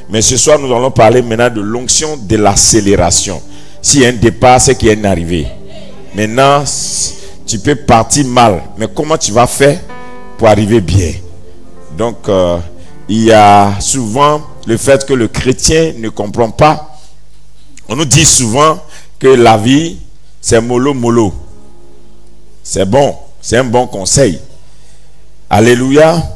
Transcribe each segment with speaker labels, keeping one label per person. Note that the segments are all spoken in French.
Speaker 1: Mais ce soir, nous allons parler maintenant de l'onction de l'accélération. S'il y a un départ, c'est qu'il y a une arrivée. Maintenant, tu peux partir mal. Mais comment tu vas faire pour arriver bien? Donc, il y a souvent le fait que le chrétien ne comprend pas. On nous dit souvent que la vie, c'est mollo mollo. C'est bon, c'est un bon conseil. Alléluia.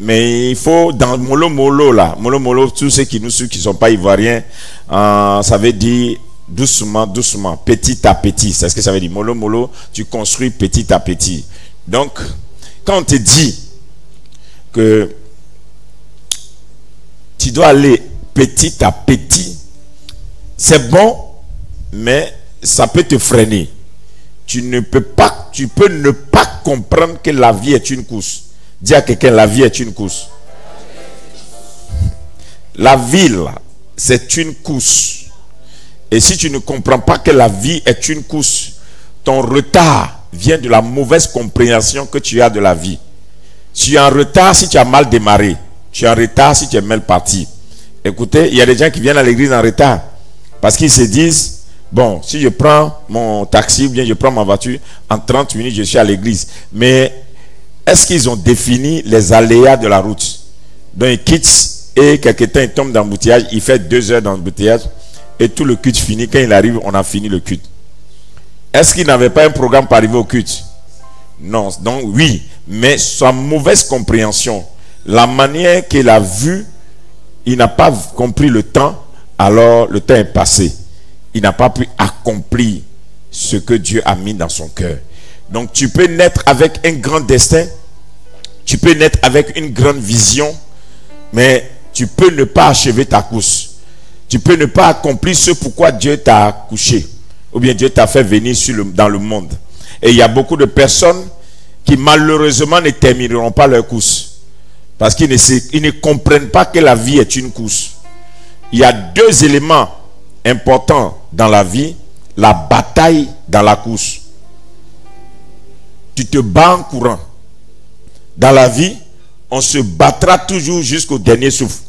Speaker 1: Mais il faut, dans mollo mollo là, mollo mollo, tous ceux qui nous suivent, qui ne sont pas ivoiriens, ça veut dire doucement, doucement, petit à petit. C'est ce que ça veut dire. Mollo mollo, tu construis petit à petit. Donc, quand on te dit que tu dois aller petit à petit, c'est bon, mais ça peut te freiner. Tu peux ne pas comprendre que la vie est une course. Dis à quelqu'un, la vie est une course. La vie, là, c'est une course. Et si tu ne comprends pas que la vie est une course, ton retard vient de la mauvaise compréhension que tu as de la vie. Tu es en retard si tu as mal démarré. Tu es en retard si tu es mal parti. Écoutez, il y a des gens qui viennent à l'église en retard. Parce qu'ils se disent, bon, si je prends mon taxi ou bien je prends ma voiture, en 30 minutes, je suis à l'église. Mais est-ce qu'ils ont défini les aléas de la route? Donc ils quittent et quelque temps ils tombent dans l'embouteillage. Il fait 2 heures dans l'embouteillage et tout le culte finit. Quand il arrive, on a fini le culte. Est-ce qu'il n'avait pas un programme pour arriver au culte? Non. Donc oui, mais sa mauvaise compréhension, la manière qu'il a vue, il n'a pas compris le temps, alors le temps est passé. Il n'a pas pu accomplir ce que Dieu a mis dans son cœur. Donc tu peux naître avec un grand destin, tu peux naître avec une grande vision, mais tu peux ne pas achever ta course. Tu peux ne pas accomplir ce pourquoi Dieu t'a couché, ou bien Dieu t'a fait venir dans le monde. Et il y a beaucoup de personnes qui malheureusement ne termineront pas leur course. Parce qu'ils ne comprennent pas que la vie est une course. Il y a 2 éléments importants dans la vie. La bataille dans la course. Tu te bats en courant. Dans la vie, on se battra toujours jusqu'au dernier souffle.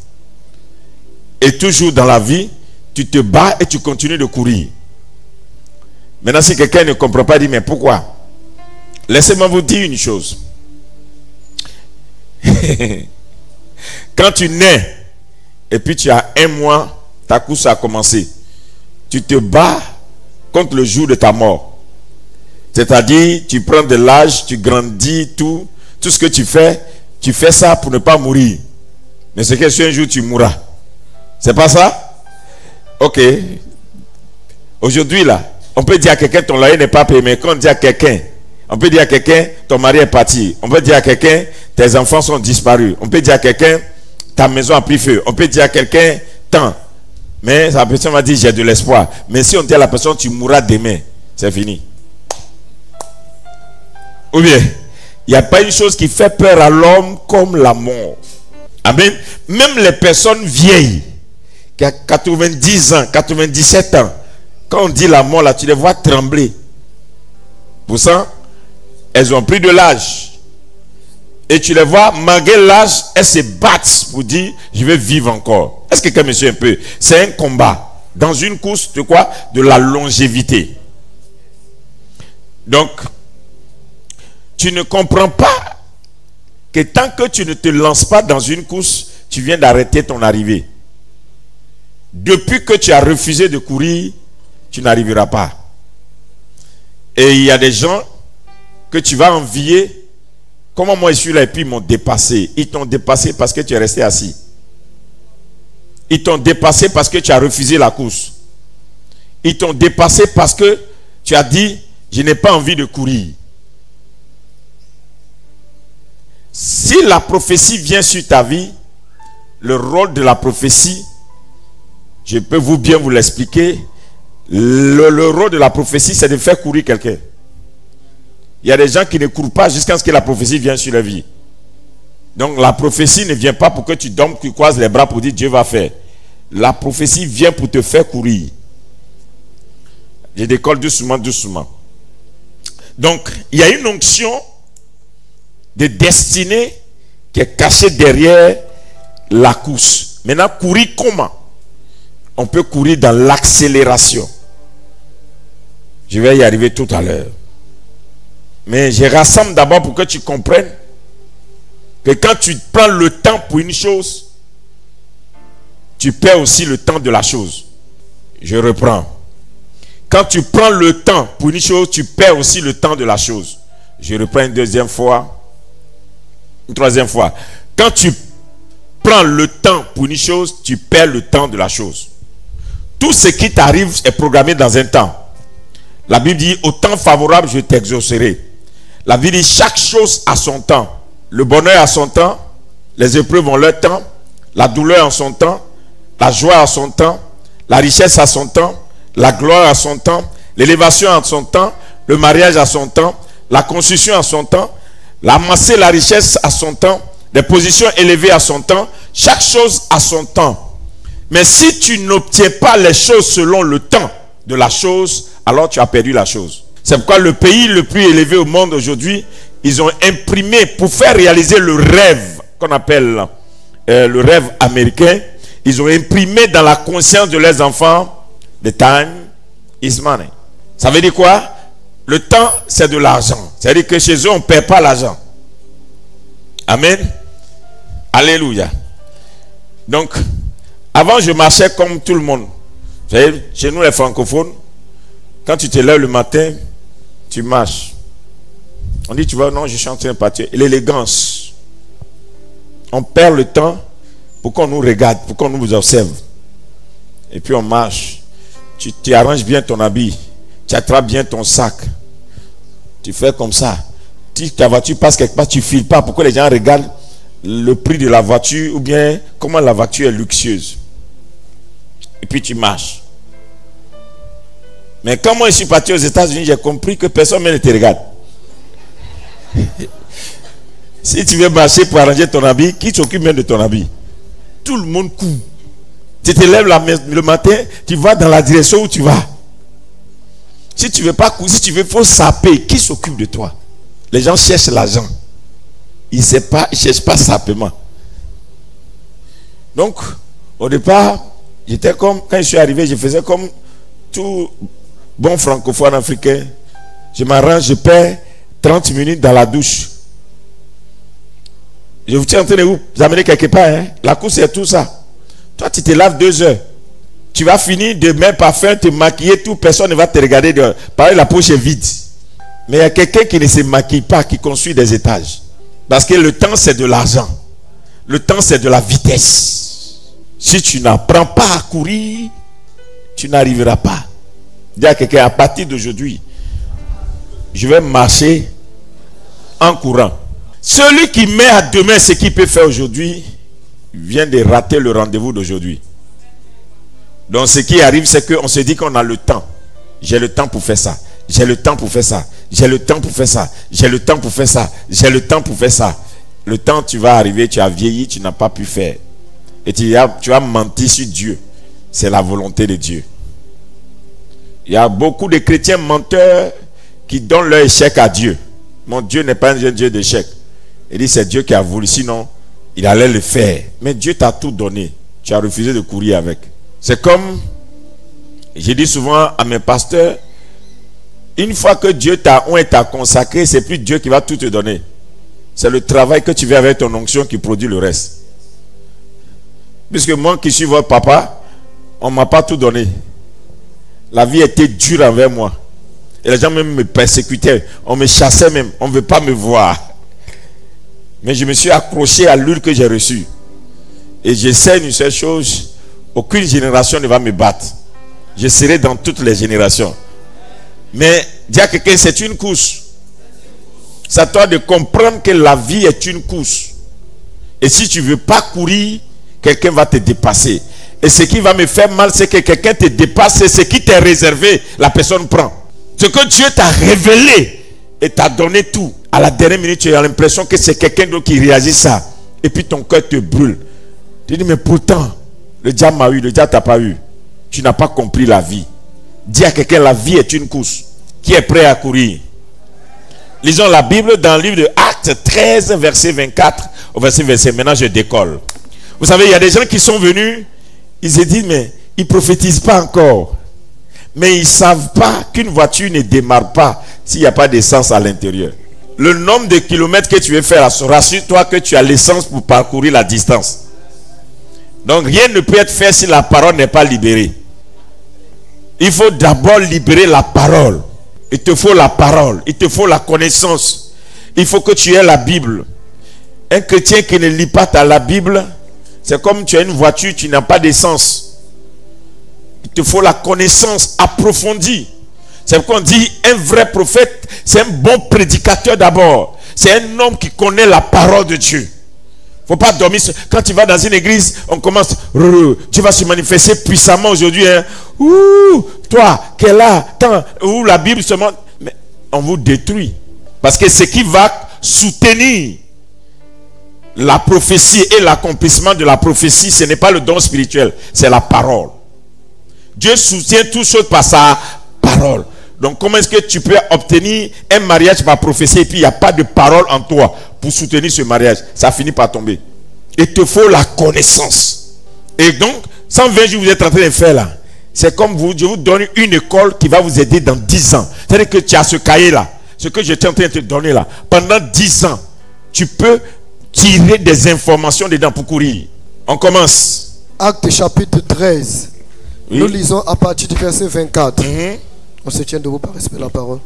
Speaker 1: Et toujours dans la vie, tu te bats et tu continues de courir. Maintenant, si quelqu'un ne comprend pas, il dit, mais pourquoi? Laissez-moi vous dire une chose. Quand tu nais et puis tu as 1 mois, ta course a commencé. Tu te bats contre le jour de ta mort. C'est-à-dire, tu prends de l'âge, tu grandis, tout ce que tu fais ça pour ne pas mourir. Mais c'est que si un jour tu mourras. C'est pas ça? Ok. Aujourd'hui là, on peut dire à quelqu'un ton loyer n'est pas payé, mais quand on dit à quelqu'un, on peut dire à quelqu'un ton mari est parti. On peut dire à quelqu'un tes enfants sont disparus. On peut dire à quelqu'un ta maison a pris feu. On peut dire à quelqu'un tant. Mais la personne va dire j'ai de l'espoir. Mais si on dit à la personne tu mourras demain, c'est fini. Ou bien, il n'y a pas une chose qui fait peur à l'homme comme la mort. Amen. Même les personnes vieilles, qui ont 90 ans, 97 ans, quand on dit la mort là, tu les vois trembler. Pour ça, elles ont pris de l'âge. Et tu les vois, malgré l'âge, elles se battent pour dire, je vais vivre encore. Est-ce que quelqu'un me suit un peu? C'est un combat. Dans une course de quoi? De la longévité. Donc, tu ne comprends pas que tant que tu ne te lances pas dans une course, tu viens d'arrêter ton arrivée. Depuis que tu as refusé de courir, tu n'arriveras pas. Et il y a des gens que tu vas envier. Comment moi je suis là et puis ils m'ont dépassé. Ils t'ont dépassé parce que tu es resté assis. Ils t'ont dépassé parce que tu as refusé la course. Ils t'ont dépassé parce que tu as dit, je n'ai pas envie de courir. Si la prophétie vient sur ta vie, le rôle de la prophétie, je peux bien vous l'expliquer. Le rôle de la prophétie, c'est de faire courir quelqu'un. Il y a des gens qui ne courent pas jusqu'à ce que la prophétie vienne sur leur vie. Donc la prophétie ne vient pas pour que tu dormes, tu croises les bras pour dire Dieu va faire. La prophétie vient pour te faire courir. Je décolle doucement, doucement. Donc il y a une onction de destinée qui est cachée derrière la course. Maintenant, courir comment? On peut courir dans l'accélération. Je vais y arriver tout à l'heure. Mais je rassemble d'abord pour que tu comprennes que quand tu prends le temps pour une chose, tu perds aussi le temps de la chose. Je reprends. Quand tu prends le temps pour une chose, tu perds aussi le temps de la chose. Je reprends une deuxième fois. Une troisième fois. Quand tu prends le temps pour une chose, tu perds le temps de la chose. Tout ce qui t'arrive est programmé dans un temps. La Bible dit, au temps favorable, je t'exaucerai. La Bible dit, chaque chose a son temps. Le bonheur a son temps, les épreuves ont leur temps, la douleur a son temps, la joie a son temps, la richesse a son temps, la gloire a son temps, l'élévation a son temps, le mariage a son temps, la construction a son temps, l'amasser la richesse a son temps, les positions élevées à son temps, chaque chose a son temps. Mais si tu n'obtiens pas les choses selon le temps de la chose, alors tu as perdu la chose. C'est pourquoi le pays le plus élevé au monde aujourd'hui, ils ont imprimé pour faire réaliser le rêve qu'on appelle le rêve américain. Ils ont imprimé dans la conscience de leurs enfants, the time is money. Ça veut dire quoi? Le temps, c'est de l'argent. C'est-à-dire que chez eux, on ne perd pas l'argent. Amen. Alléluia. Donc, avant, je marchais comme tout le monde. Vous savez, chez nous, les francophones, quand tu te lèves le matin, tu marches. On dit, tu vois, non, je suis en train de partir. Et l'élégance. On perd le temps pour qu'on nous regarde, pour qu'on nous observe. Et puis on marche. Tu arranges bien ton habit. Tu attrapes bien ton sac. Tu fais comme ça. Si ta voiture passe quelque part, tu ne files pas. Pourquoi les gens regardent le prix de la voiture ou bien comment la voiture est luxueuse. Et puis tu marches. Mais quand moi je suis parti aux États-Unis, j'ai compris que personne ne te regarde. Si tu veux marcher pour arranger ton habit, qui s'occupe même de ton habit? Tout le monde court. Tu te lèves le matin, tu vas dans la direction où tu vas. Si tu ne veux pas courir, si tu veux, il faut saper. Qui s'occupe de toi? Les gens cherchent l'argent. Ils ne cherchent pas sapement. Donc, au départ, j'étais comme, quand je suis arrivé, je faisais comme tout bon francophone africain. Je m'arrange, je perds 30 minutes dans la douche. Je vous tiens en train de vous amener quelque part. Hein? La course, c'est tout ça. Toi, tu te laves 2 heures. Tu vas finir de mettre parfum, te maquiller, tout. Personne ne va te regarder. Pareil, la poche est vide. Mais il y a quelqu'un qui ne se maquille pas, qui construit des étages. Parce que le temps, c'est de l'argent. Le temps, c'est de la vitesse. Si tu n'apprends pas à courir, tu n'arriveras pas. Dis à quelqu'un, à partir d'aujourd'hui, je vais marcher en courant. Celui qui met à demain ce qu'il peut faire aujourd'hui, vient de rater le rendez-vous d'aujourd'hui. Donc ce qui arrive, c'est qu'on se dit qu'on a le temps. J'ai le temps pour faire ça. J'ai le temps pour faire ça. J'ai le temps pour faire ça. J'ai le temps pour faire ça. J'ai le temps pour faire ça. Le temps, tu vas arriver, tu as vieilli, tu n'as pas pu faire. Et tu as menti sur Dieu. C'est la volonté de Dieu. Il y a beaucoup de chrétiens menteurs qui donnent leur échec à Dieu. Mon Dieu n'est pas un Dieu d'échec. Il dit c'est Dieu qui a voulu, sinon il allait le faire. Mais Dieu t'a tout donné. Tu as refusé de courir avec. C'est comme, je dis souvent à mes pasteurs, une fois que Dieu t'a consacré, c'est plus Dieu qui va tout te donner. C'est le travail que tu fais avec ton onction qui produit le reste. Puisque moi qui suis votre papa, on ne m'a pas tout donné. La vie était dure envers moi. Et les gens même me persécutaient. On me chassait même. On ne veut pas me voir. Mais je me suis accroché à l'huile que j'ai reçue. Et je sais une seule chose. Aucune génération ne va me battre. Je serai dans toutes les générations. Mais dis à quelqu'un, c'est une course. C'est à toi de comprendre que la vie est une course. Et si tu ne veux pas courir, quelqu'un va te dépasser. Et ce qui va me faire mal, c'est que quelqu'un te dépasse. Et ce qui t'est réservé, la personne prend. Ce que Dieu t'a révélé et t'a donné tout. À la dernière minute, tu as l'impression que c'est quelqu'un d'autre qui réagit ça. Et puis ton cœur te brûle. Tu dis, mais pourtant, le diable m'a eu, le diable t'a pas eu. Tu n'as pas compris la vie. Dis à quelqu'un, la vie est une course. Qui est prêt à courir? Lisons la Bible dans le livre de Actes 13, verset 24 au verset 25. Maintenant, je décolle. Vous savez, il y a des gens qui sont venus, ils se disent, mais ils ne prophétisent pas encore. Mais ils ne savent pas qu'une voiture ne démarre pas s'il n'y a pas d'essence à l'intérieur. Le nombre de kilomètres que tu veux faire, rassure-toi que tu as l'essence pour parcourir la distance. Donc rien ne peut être fait si la parole n'est pas libérée. Il faut d'abord libérer la parole. Il te faut la parole, il te faut la connaissance. Il faut que tu aies la Bible. Un chrétien qui ne lit pas la Bible, c'est comme tu as une voiture, tu n'as pas d'essence. Il te faut la connaissance approfondie. C'est pourquoi on dit un vrai prophète, c'est un bon prédicateur d'abord. C'est un homme qui connaît la parole de Dieu. Il ne faut pas dormir. Quand tu vas dans une église, on commence. Tu vas se manifester puissamment aujourd'hui. Hein. Ouh, toi, qui est là, où la Bible se montre. Mais on vous détruit. Parce que ce qui va soutenir la prophétie et l'accomplissement de la prophétie, ce n'est pas le don spirituel, c'est la parole. Dieu soutient toutes choses par sa parole. Donc comment est-ce que tu peux obtenir un mariage par prophétie et puis il n'y a pas de parole en toi pour soutenir ce mariage? Ça finit par tomber. Il te faut la connaissance. Et donc, 120 jours vous êtes en train de faire là, c'est comme je vous donne une école qui va vous aider dans 10 ans. C'est-à-dire que tu as ce cahier là, ce que j'étais en train de te donner là. Pendant 10 ans, tu peux tirer des informations dedans pour courir. On commence.
Speaker 2: Acte chapitre 13. Oui. Nous lisons à partir du verset 24. On se tient debout par respect de la parole.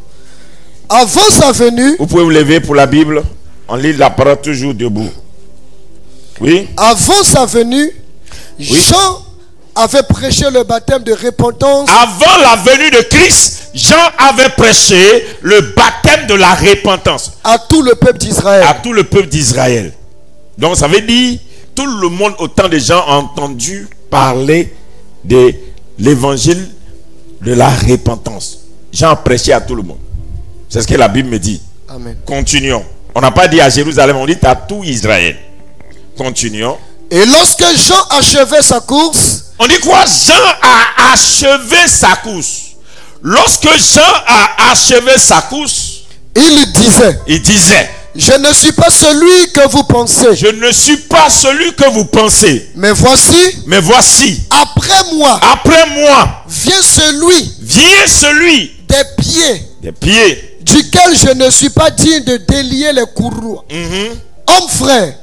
Speaker 2: Avant sa venue.
Speaker 1: Vous pouvez vous lever pour la Bible. On lit la parole toujours debout. Oui.
Speaker 2: Avant sa venue, oui. Jean avait prêché le baptême de repentance.
Speaker 1: Avant la venue de Christ, Jean avait prêché le baptême de la repentance.
Speaker 2: À tout le peuple d'Israël.
Speaker 1: À tout le peuple d'Israël. Donc ça veut dire, tout le monde, autant de gens ont entendu parler de l'évangile de la repentance. Jean prêchait à tout le monde. C'est ce que la Bible me dit.
Speaker 2: Amen.
Speaker 1: Continuons. On n'a pas dit à Jérusalem, on dit à tout Israël. Continuons.
Speaker 2: Et lorsque Jean achevait sa course.
Speaker 1: On dit quoi? Jean a achevé sa course. Lorsque Jean a achevé sa course,
Speaker 2: il disait, je ne suis pas celui que vous pensez.
Speaker 1: Je ne suis pas celui que vous pensez.
Speaker 2: Mais voici. Après moi. Vient celui. Des pieds. Duquel je ne suis pas digne de délier les courroies. Homme frère.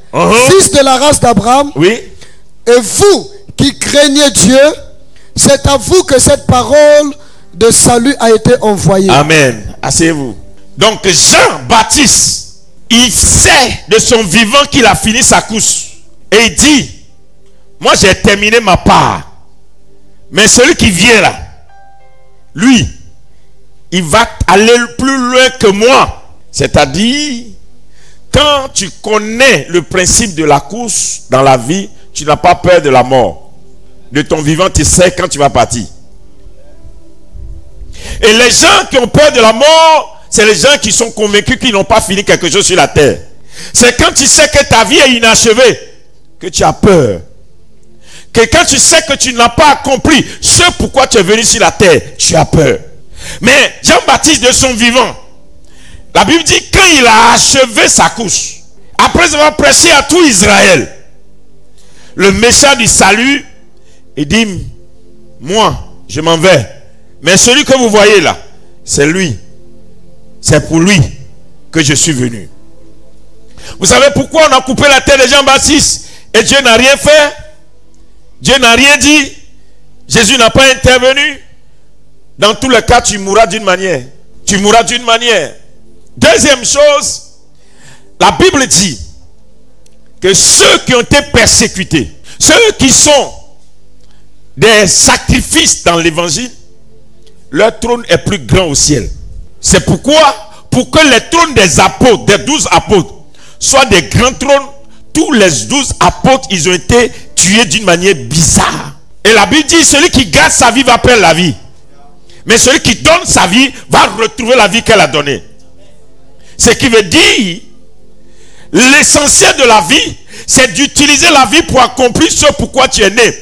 Speaker 2: Fils de la race d'Abraham.
Speaker 1: Oui.
Speaker 2: Et vous qui craignez Dieu, c'est à vous que cette parole de salut a été envoyée.
Speaker 1: Amen. Asseyez-vous. Donc Jean-Baptiste, il sait de son vivant qu'il a fini sa course. Et il dit, moi j'ai terminé ma part. Mais celui qui vient là, lui, il va aller plus loin que moi. C'est-à-dire, quand tu connais le principe de la course dans la vie, tu n'as pas peur de la mort. De ton vivant, tu sais quand tu vas partir. Et les gens qui ont peur de la mort, c'est les gens qui sont convaincus qu'ils n'ont pas fini quelque chose sur la terre. C'est quand tu sais que ta vie est inachevée que tu as peur. Que quand tu sais que tu n'as pas accompli ce pourquoi tu es venu sur la terre, tu as peur. Mais Jean-Baptiste de son vivant, la Bible dit quand il a achevé sa course, après avoir prêché à tout Israël, le méchant du salut, il dit, moi, je m'en vais. Mais celui que vous voyez là, c'est lui. C'est pour lui que je suis venu. Vous savez pourquoi on a coupé la tête de Jean-Baptiste et Dieu n'a rien fait? Dieu n'a rien dit. Jésus n'a pas intervenu. Dans tous les cas, tu mourras d'une manière. Tu mourras d'une manière. Deuxième chose, la Bible dit que ceux qui ont été persécutés, ceux qui sont des sacrifices dans l'évangile, leur trône est plus grand au ciel. C'est pourquoi, pour que les trônes des apôtres, des 12 apôtres, soient des grands trônes, tous les 12 apôtres, ils ont été tués d'une manière bizarre. Et la Bible dit, celui qui garde sa vie va perdre la vie. Mais celui qui donne sa vie va retrouver la vie qu'elle a donnée. Ce qui veut dire, l'essentiel de la vie, c'est d'utiliser la vie pour accomplir ce pourquoi tu es né.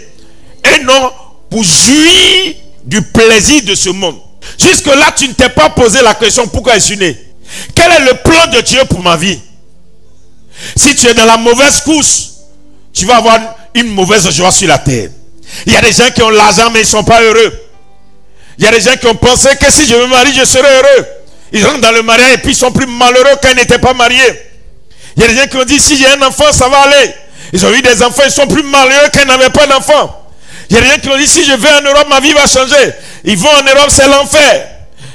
Speaker 1: Et non pour jouir du plaisir de ce monde. Jusque-là, tu ne t'es pas posé la question pourquoi je suis né. Quel est le plan de Dieu pour ma vie? Si tu es dans la mauvaise course, tu vas avoir une mauvaise joie sur la terre. Il y a des gens qui ont l'argent mais ils ne sont pas heureux. Il y a des gens qui ont pensé que si je me marie, je serai heureux. Ils rentrent dans le mariage et puis ils sont plus malheureux quand ils n'étaient pas mariés. Il y a des gens qui ont dit si j'ai un enfant, ça va aller. Ils ont eu des enfants, ils sont plus malheureux quand ils n'avaient pas d'enfants. Il y a des gens qui ont dit si je vais en Europe, ma vie va changer. Ils vont en Europe, c'est l'enfer.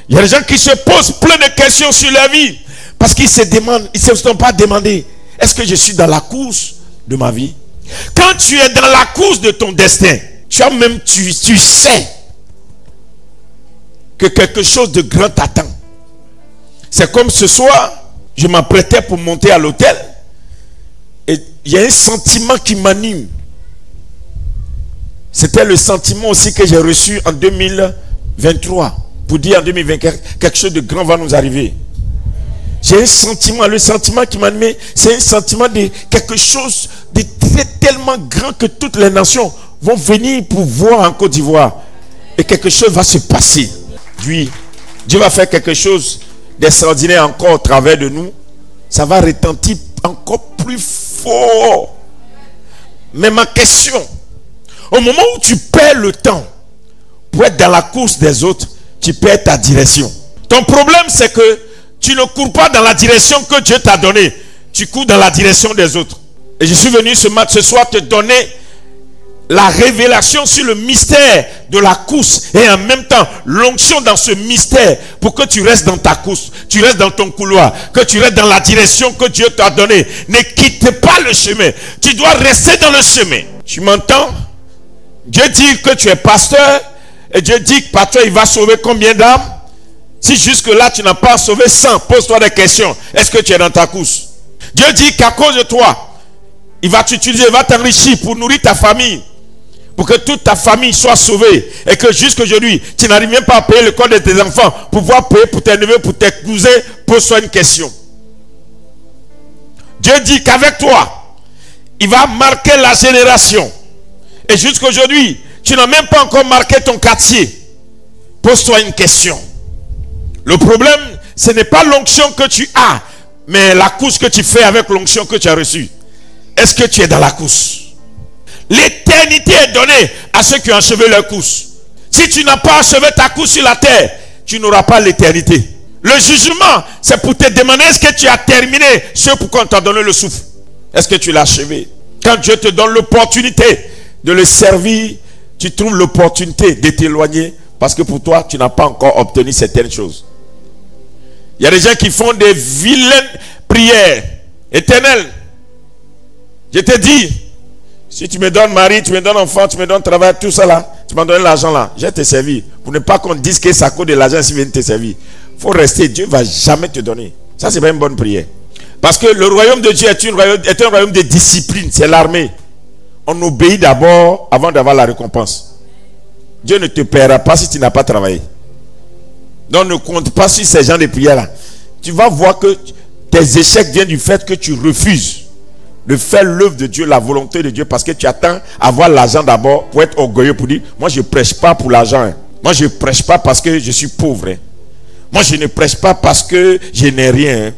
Speaker 1: Il y a des gens qui se posent plein de questions sur la vie. Parce qu'ils se demandent, ils ne se sont pas demandé, est-ce que je suis dans la course de ma vie? Quand tu es dans la course de ton destin, tu sais que quelque chose de grand t'attend. C'est comme ce soir, je m'apprêtais pour monter à l'hôtel et il y a un sentiment qui m'anime. C'était le sentiment aussi que j'ai reçu en 2023. Pour dire en 2024, quelque chose de grand va nous arriver. J'ai un sentiment, le sentiment qui m'anime, c'est un sentiment de quelque chose de tellement grand que toutes les nations vont venir pour voir en Côte d'Ivoire. Et quelque chose va se passer. Dieu va faire quelque chose d'extraordinaire encore au travers de nous. Ça va retentir encore plus fort. Mais ma question, au moment où tu perds le temps pour être dans la course des autres, tu perds ta direction. Ton problème, c'est que tu ne cours pas dans la direction que Dieu t'a donnée. Tu cours dans la direction des autres. Et je suis venu ce soir te donner la révélation sur le mystère de la course et en même temps l'onction dans ce mystère pour que tu restes dans ta course, tu restes dans ton couloir, que tu restes dans la direction que Dieu t'a donnée. Ne quitte pas le chemin. Tu dois rester dans le chemin. Tu m'entends? Dieu dit que tu es pasteur et Dieu dit que par toi il va sauver combien d'âmes? Si jusque-là tu n'as pas sauvé 100, pose-toi des questions. Est-ce que tu es dans ta course? Dieu dit qu'à cause de toi, il va t'utiliser, il va t'enrichir pour nourrir ta famille, pour que toute ta famille soit sauvée. Et que jusqu'aujourd'hui, tu n'arrives même pas à payer le corps de tes enfants, pour pouvoir payer pour tes neveux, pour tes cousins. Pose-toi une question. Dieu dit qu'avec toi, il va marquer la génération. Et jusqu'aujourd'hui, tu n'as même pas encore marqué ton quartier. Pose-toi une question. Le problème, ce n'est pas l'onction que tu as, mais la course que tu fais avec l'onction que tu as reçue. Est-ce que tu es dans la course? L'éternité est donnée à ceux qui ont achevé leur course. Si tu n'as pas achevé ta course sur la terre, tu n'auras pas l'éternité. Le jugement, c'est pour te demander est-ce que tu as terminé ce pourquoi on t'a donné le souffle. Est-ce que tu l'as achevé? Quand Dieu te donne l'opportunité de le servir, tu trouves l'opportunité de t'éloigner parce que pour toi, tu n'as pas encore obtenu certaines choses. Il y a des gens qui font des vilaines prières. Éternel, je te dis, si tu me donnes mari, tu me donnes enfant, tu me donnes travail, tout ça là, tu m'as donné l'argent là, je vais te servir. Pour ne pas qu'on dise que c'est à cause de l'argent s'il vient te servir. Il faut rester, Dieu ne va jamais te donner. Ça, c'est pas une bonne prière. Parce que le royaume de Dieu est un royaume de discipline, c'est l'armée. On obéit d'abord avant d'avoir la récompense. Dieu ne te paiera pas si tu n'as pas travaillé. Donc ne compte pas sur ces gens de prière là. Tu vas voir que tes échecs viennent du fait que tu refuses de faire l'œuvre de Dieu, la volonté de Dieu, parce que tu attends avoir l'argent d'abord pour être orgueilleux, pour dire moi je ne prêche pas pour l'argent. Hein. Moi je ne prêche pas parce que je suis pauvre. Hein. Moi je ne prêche pas parce que je n'ai rien. Hein.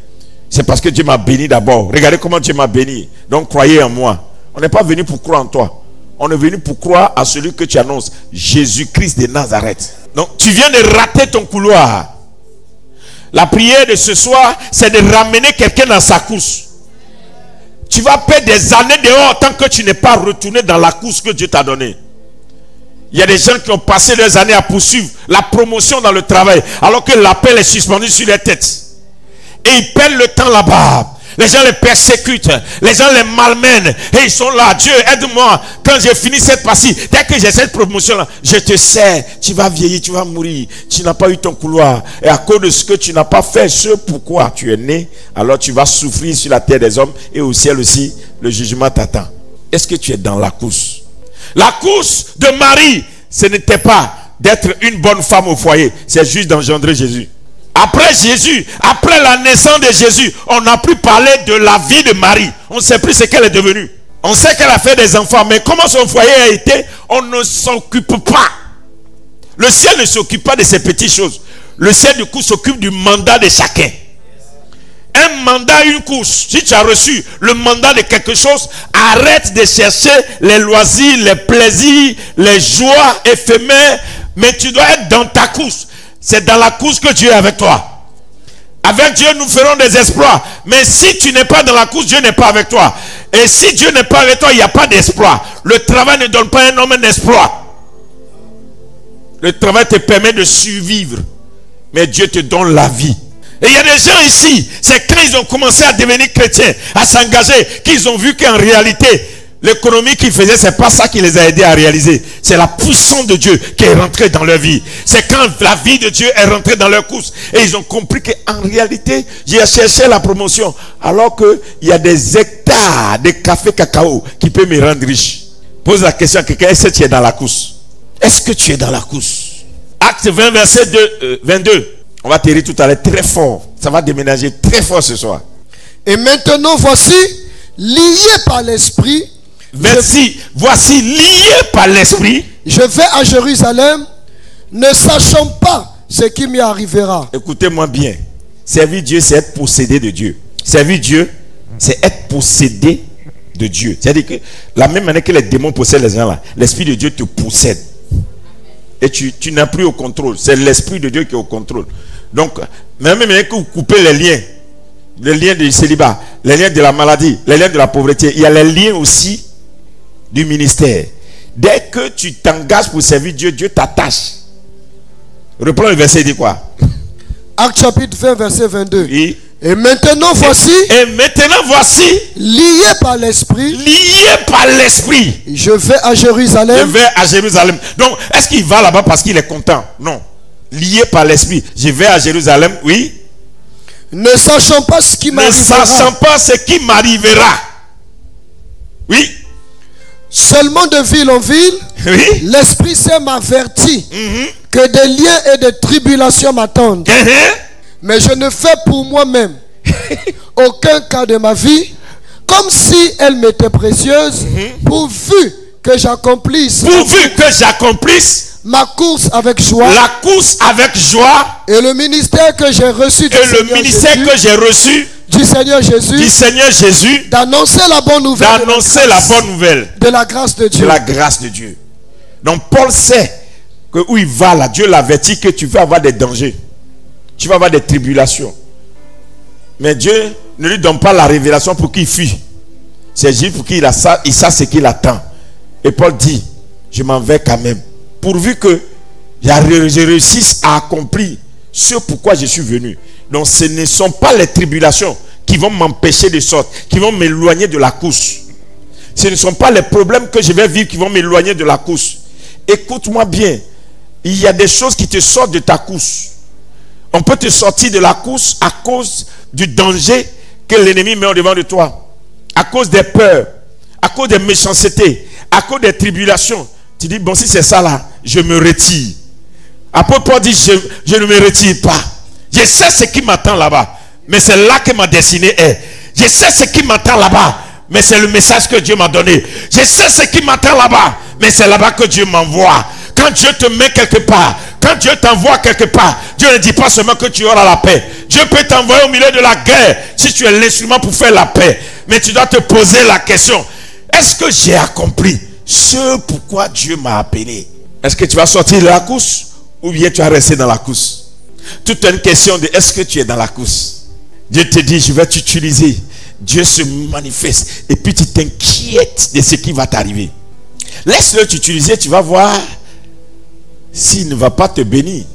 Speaker 1: C'est parce que Dieu m'a béni d'abord. Regardez comment Dieu m'a béni. Donc croyez en moi. On n'est pas venu pour croire en toi. On est venu pour croire à celui que tu annonces, Jésus-Christ de Nazareth. Donc tu viens de rater ton couloir. La prière de ce soir, c'est de ramener quelqu'un dans sa course. Tu vas perdre des années dehors tant que tu n'es pas retourné dans la course que Dieu t'a donnée. Il y a des gens qui ont passé des années à poursuivre la promotion dans le travail, alors que l'appel est suspendu sur les têtes. Et ils perdent le temps là-bas. Les gens les persécutent, les gens les malmènent et ils sont là. Dieu, aide-moi. Quand j'ai fini cette partie, dès que j'ai cette promotion-là, je te sais, tu vas vieillir, tu vas mourir. Tu n'as pas eu ton couloir. Et à cause de ce que tu n'as pas fait, ce pourquoi tu es né, alors tu vas souffrir sur la terre des hommes et au ciel aussi, le jugement t'attend. Est-ce que tu es dans la course? La course de Marie, ce n'était pas d'être une bonne femme au foyer, c'est juste d'engendrer Jésus. Après Jésus, après la naissance de Jésus, on n'a plus parlé de la vie de Marie. On ne sait plus ce qu'elle est devenue. On sait qu'elle a fait des enfants, mais comment son foyer a été, on ne s'occupe pas. Le ciel ne s'occupe pas de ces petites choses. Le ciel du coup s'occupe du mandat de chacun. un mandat, une course. Si tu as reçu le mandat de quelque chose, arrête de chercher les loisirs, les plaisirs, les joies éphémères, mais tu dois être dans ta course. C'est dans la course que Dieu est avec toi. Avec Dieu, nous ferons des exploits. Mais si tu n'es pas dans la course, Dieu n'est pas avec toi. Et si Dieu n'est pas avec toi, il n'y a pas d'exploit. Le travail ne donne pas un homme un exploit. Le travail te permet de survivre. Mais Dieu te donne la vie. Et il y a des gens ici, c'est quand ils ont commencé à devenir chrétiens, à s'engager, qu'ils ont vu qu'en réalité, l'économie qu'ils faisaient, c'est pas ça qui les a aidés à réaliser. C'est la puissance de Dieu qui est rentrée dans leur vie. C'est quand la vie de Dieu est rentrée dans leur course. Et ils ont compris qu'en réalité, j'ai cherché la promotion. Alors qu'il y a des hectares de café cacao qui peuvent me rendre riche. Pose la question à quelqu'un, est-ce que tu es dans la course? Est-ce que tu es dans la course? Acte 20, verset 22. On va te lire tout à l'heure très fort. Ça va déménager très fort ce soir.
Speaker 2: Et maintenant, voici, lié par l'esprit.
Speaker 1: Voici lié par l'esprit.
Speaker 2: Je vais à Jérusalem, ne sachant pas ce qui m'y arrivera.
Speaker 1: Écoutez-moi bien. Servir Dieu, c'est être possédé de Dieu. Servir Dieu, c'est être possédé de Dieu. C'est-à-dire que la même manière que les démons possèdent les gens là, l'esprit de Dieu te possède. Et tu n'as plus au contrôle. C'est l'esprit de Dieu qui est au contrôle. Donc, même que vous coupez les liens du célibat, les liens de la maladie, les liens de la pauvreté, il y a les liens aussi du ministère. Dès que tu t'engages pour servir Dieu, Dieu t'attache. Reprends le verset, dit quoi?
Speaker 2: Acte chapitre 20, verset 22.
Speaker 1: Oui.
Speaker 2: Et maintenant voici,
Speaker 1: lié
Speaker 2: par l'esprit,
Speaker 1: je
Speaker 2: vais à Jérusalem.
Speaker 1: Donc, est-ce qu'il va là-bas parce qu'il est content? Non. Lié par l'esprit, je vais à Jérusalem, oui.
Speaker 2: Ne sachant pas ce qui
Speaker 1: m'arrivera. Oui.
Speaker 2: Seulement de ville en ville,
Speaker 1: oui.
Speaker 2: L'Esprit Saint m'avertit que des liens et des tribulations m'attendent. Mais je ne fais pour moi-même aucun cas de ma vie comme si elle m'était précieuse, pourvu que j'accomplisse ma course avec joie.
Speaker 1: La course avec joie.
Speaker 2: Et le ministère que j'ai reçu du Seigneur Jésus, d'annoncer la bonne nouvelle, de la grâce de Dieu.
Speaker 1: Donc Paul sait que où il va là, Dieu l'avertit que tu vas avoir des dangers. Tu vas avoir des tribulations. Mais Dieu ne lui donne pas la révélation pour qu'il fuit. C'est juste pour qu'il sache ce qu'il attend. Et Paul dit, je m'en vais quand même. Pourvu que je réussisse à accomplir ce pourquoi je suis venu. Donc ce ne sont pas les tribulations qui vont m'empêcher de sortir, qui vont m'éloigner de la course. Ce ne sont pas les problèmes que je vais vivre qui vont m'éloigner de la course. Écoute-moi bien. Il y a des choses qui te sortent de ta course. On peut te sortir de la course à cause du danger que l'ennemi met en devant de toi. À cause des peurs, à cause des méchancetés, à cause des tribulations. Tu dis, bon, si c'est ça là, je me retire. Après, Paul dit, je ne me retire pas. Je sais ce qui m'attend là-bas. Mais c'est là que ma destinée est. Je sais ce qui m'attend là-bas. Mais c'est le message que Dieu m'a donné. Je sais ce qui m'attend là-bas. Mais c'est là-bas que Dieu m'envoie. Quand Dieu te met quelque part, quand Dieu t'envoie quelque part, Dieu ne dit pas seulement que tu auras la paix. Dieu peut t'envoyer au milieu de la guerre si tu es l'instrument pour faire la paix. Mais tu dois te poser la question, est-ce que j'ai accompli ce pourquoi Dieu m'a appelé? Est-ce que tu vas sortir de la course ou bien tu vas rester dans la course? Toute une question de est-ce que tu es dans la course? Dieu te dit, je vais t'utiliser. Dieu se manifeste et puis tu t'inquiètes de ce qui va t'arriver. Laisse-le t'utiliser, tu vas voir s'il ne va pas te bénir.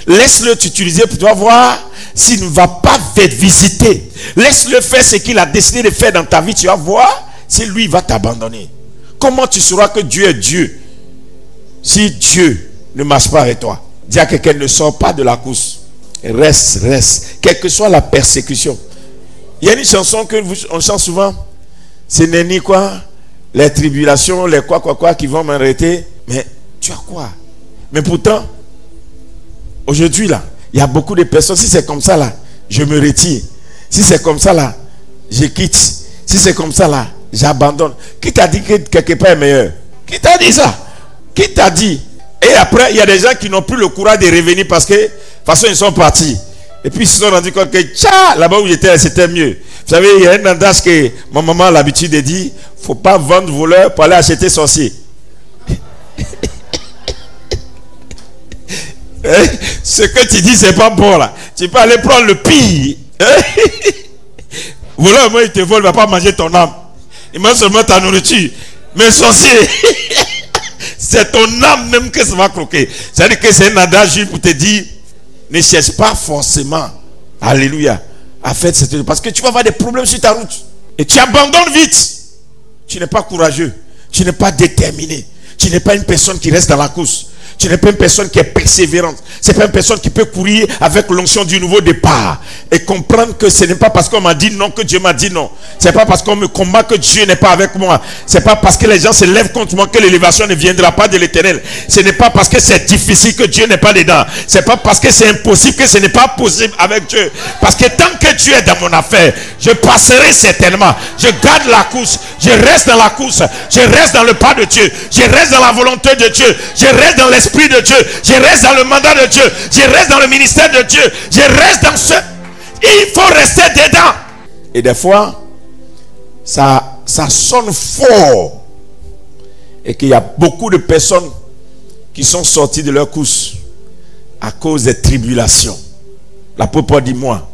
Speaker 1: Laisse-le t'utiliser pour tu vas voir s'il ne va pas te visiter. Laisse-le faire ce qu'il a décidé de faire dans ta vie, tu vas voir si lui va t'abandonner. Comment tu sauras que Dieu est Dieu si Dieu ne marche pas avec toi? Dis à quelqu'un, ne sors pas de la course. Reste, quelle que soit la persécution. Il y a une chanson que on chante souvent. Ce n'est ni quoi, les tribulations, les quoi qui vont m'arrêter. Mais tu as quoi? Mais pourtant, aujourd'hui là, il y a beaucoup de personnes. Si c'est comme ça là, je me retire. Si c'est comme ça là, je quitte. Si c'est comme ça là, j'abandonne. Qui t'a dit que quelque part est meilleur? Qui t'a dit ça? Qui t'a dit? Et après, il y a des gens qui n'ont plus le courage de revenir parce que, de toute façon, ils sont partis. Et puis ils se sont rendus compte que là-bas où j'étais, c'était mieux. Vous savez, il y a un adage que ma maman a l'habitude de dire, faut pas vendre voleur pour aller acheter sorcier. Ce que tu dis, c'est pas bon là. Tu peux aller prendre le pire. Voleur, moi, il te vole, il ne va pas manger ton âme. Il mange seulement ta nourriture. Mais sorcier, c'est ton âme même que ça va croquer. C'est-à-dire que c'est un adage pour te dire, ne cherche pas forcément, alléluia, à faire cette... Parce que tu vas avoir des problèmes sur ta route. Et tu abandonnes vite. Tu n'es pas courageux. Tu n'es pas déterminé. Tu n'es pas une personne qui reste dans la course. Tu n'es pas une personne qui est persévérante. Ce n'est pas une personne qui peut courir avec l'onction du nouveau départ. Et comprendre que ce n'est pas parce qu'on m'a dit non que Dieu m'a dit non. Ce n'est pas parce qu'on me combat que Dieu n'est pas avec moi. Ce n'est pas parce que les gens se lèvent contre moi que l'élévation ne viendra pas de l'Éternel. Ce n'est pas parce que c'est difficile que Dieu n'est pas dedans. Ce n'est pas parce que c'est impossible que ce n'est pas possible avec Dieu. Parce que tant que Dieu est dans mon affaire, je passerai certainement. Je garde la course. Je reste dans la course. Je reste dans le pas de Dieu. Je reste dans la volonté de Dieu. Je reste dans l'esprit de Dieu, je reste dans le mandat de Dieu, je reste dans le ministère de Dieu, je reste dans ce... Il faut rester dedans. Et des fois, ça sonne fort. Et qu'il y a beaucoup de personnes qui sont sorties de leur course à cause des tribulations. L'apôtre Paul dit, moi,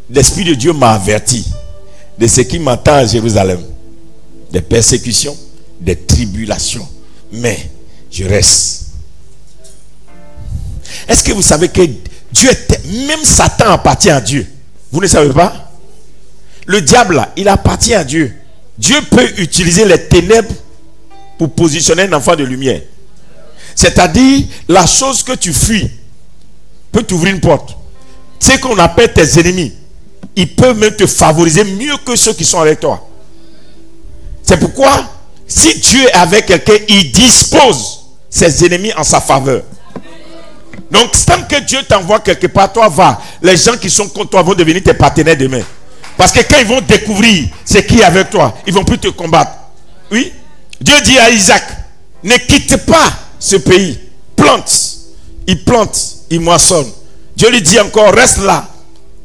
Speaker 1: l'Esprit de Dieu m'a averti de ce qui m'attend à Jérusalem. Des persécutions, des tribulations. Mais je reste. Est-ce que vous savez que Dieu était, même Satan appartient à Dieu? Vous ne savez pas? Le diable là, il appartient à Dieu. Dieu peut utiliser les ténèbres pour positionner un enfant de lumière. C'est-à-dire, la chose que tu fuis peut t'ouvrir une porte. Ce qu'on appelle tes ennemis, ils peuvent même te favoriser mieux que ceux qui sont avec toi. C'est pourquoi, si Dieu est avec quelqu'un, il dispose ses ennemis en sa faveur. Donc, tant que Dieu t'envoie quelque part, toi va. Les gens qui sont contre toi vont devenir tes partenaires demain. Parce que quand ils vont découvrir ce qui est avec toi, ils ne vont plus te combattre. Oui. Dieu dit à Isaac, ne quitte pas ce pays. Plante. Il plante, il moissonne. Dieu lui dit encore, reste là.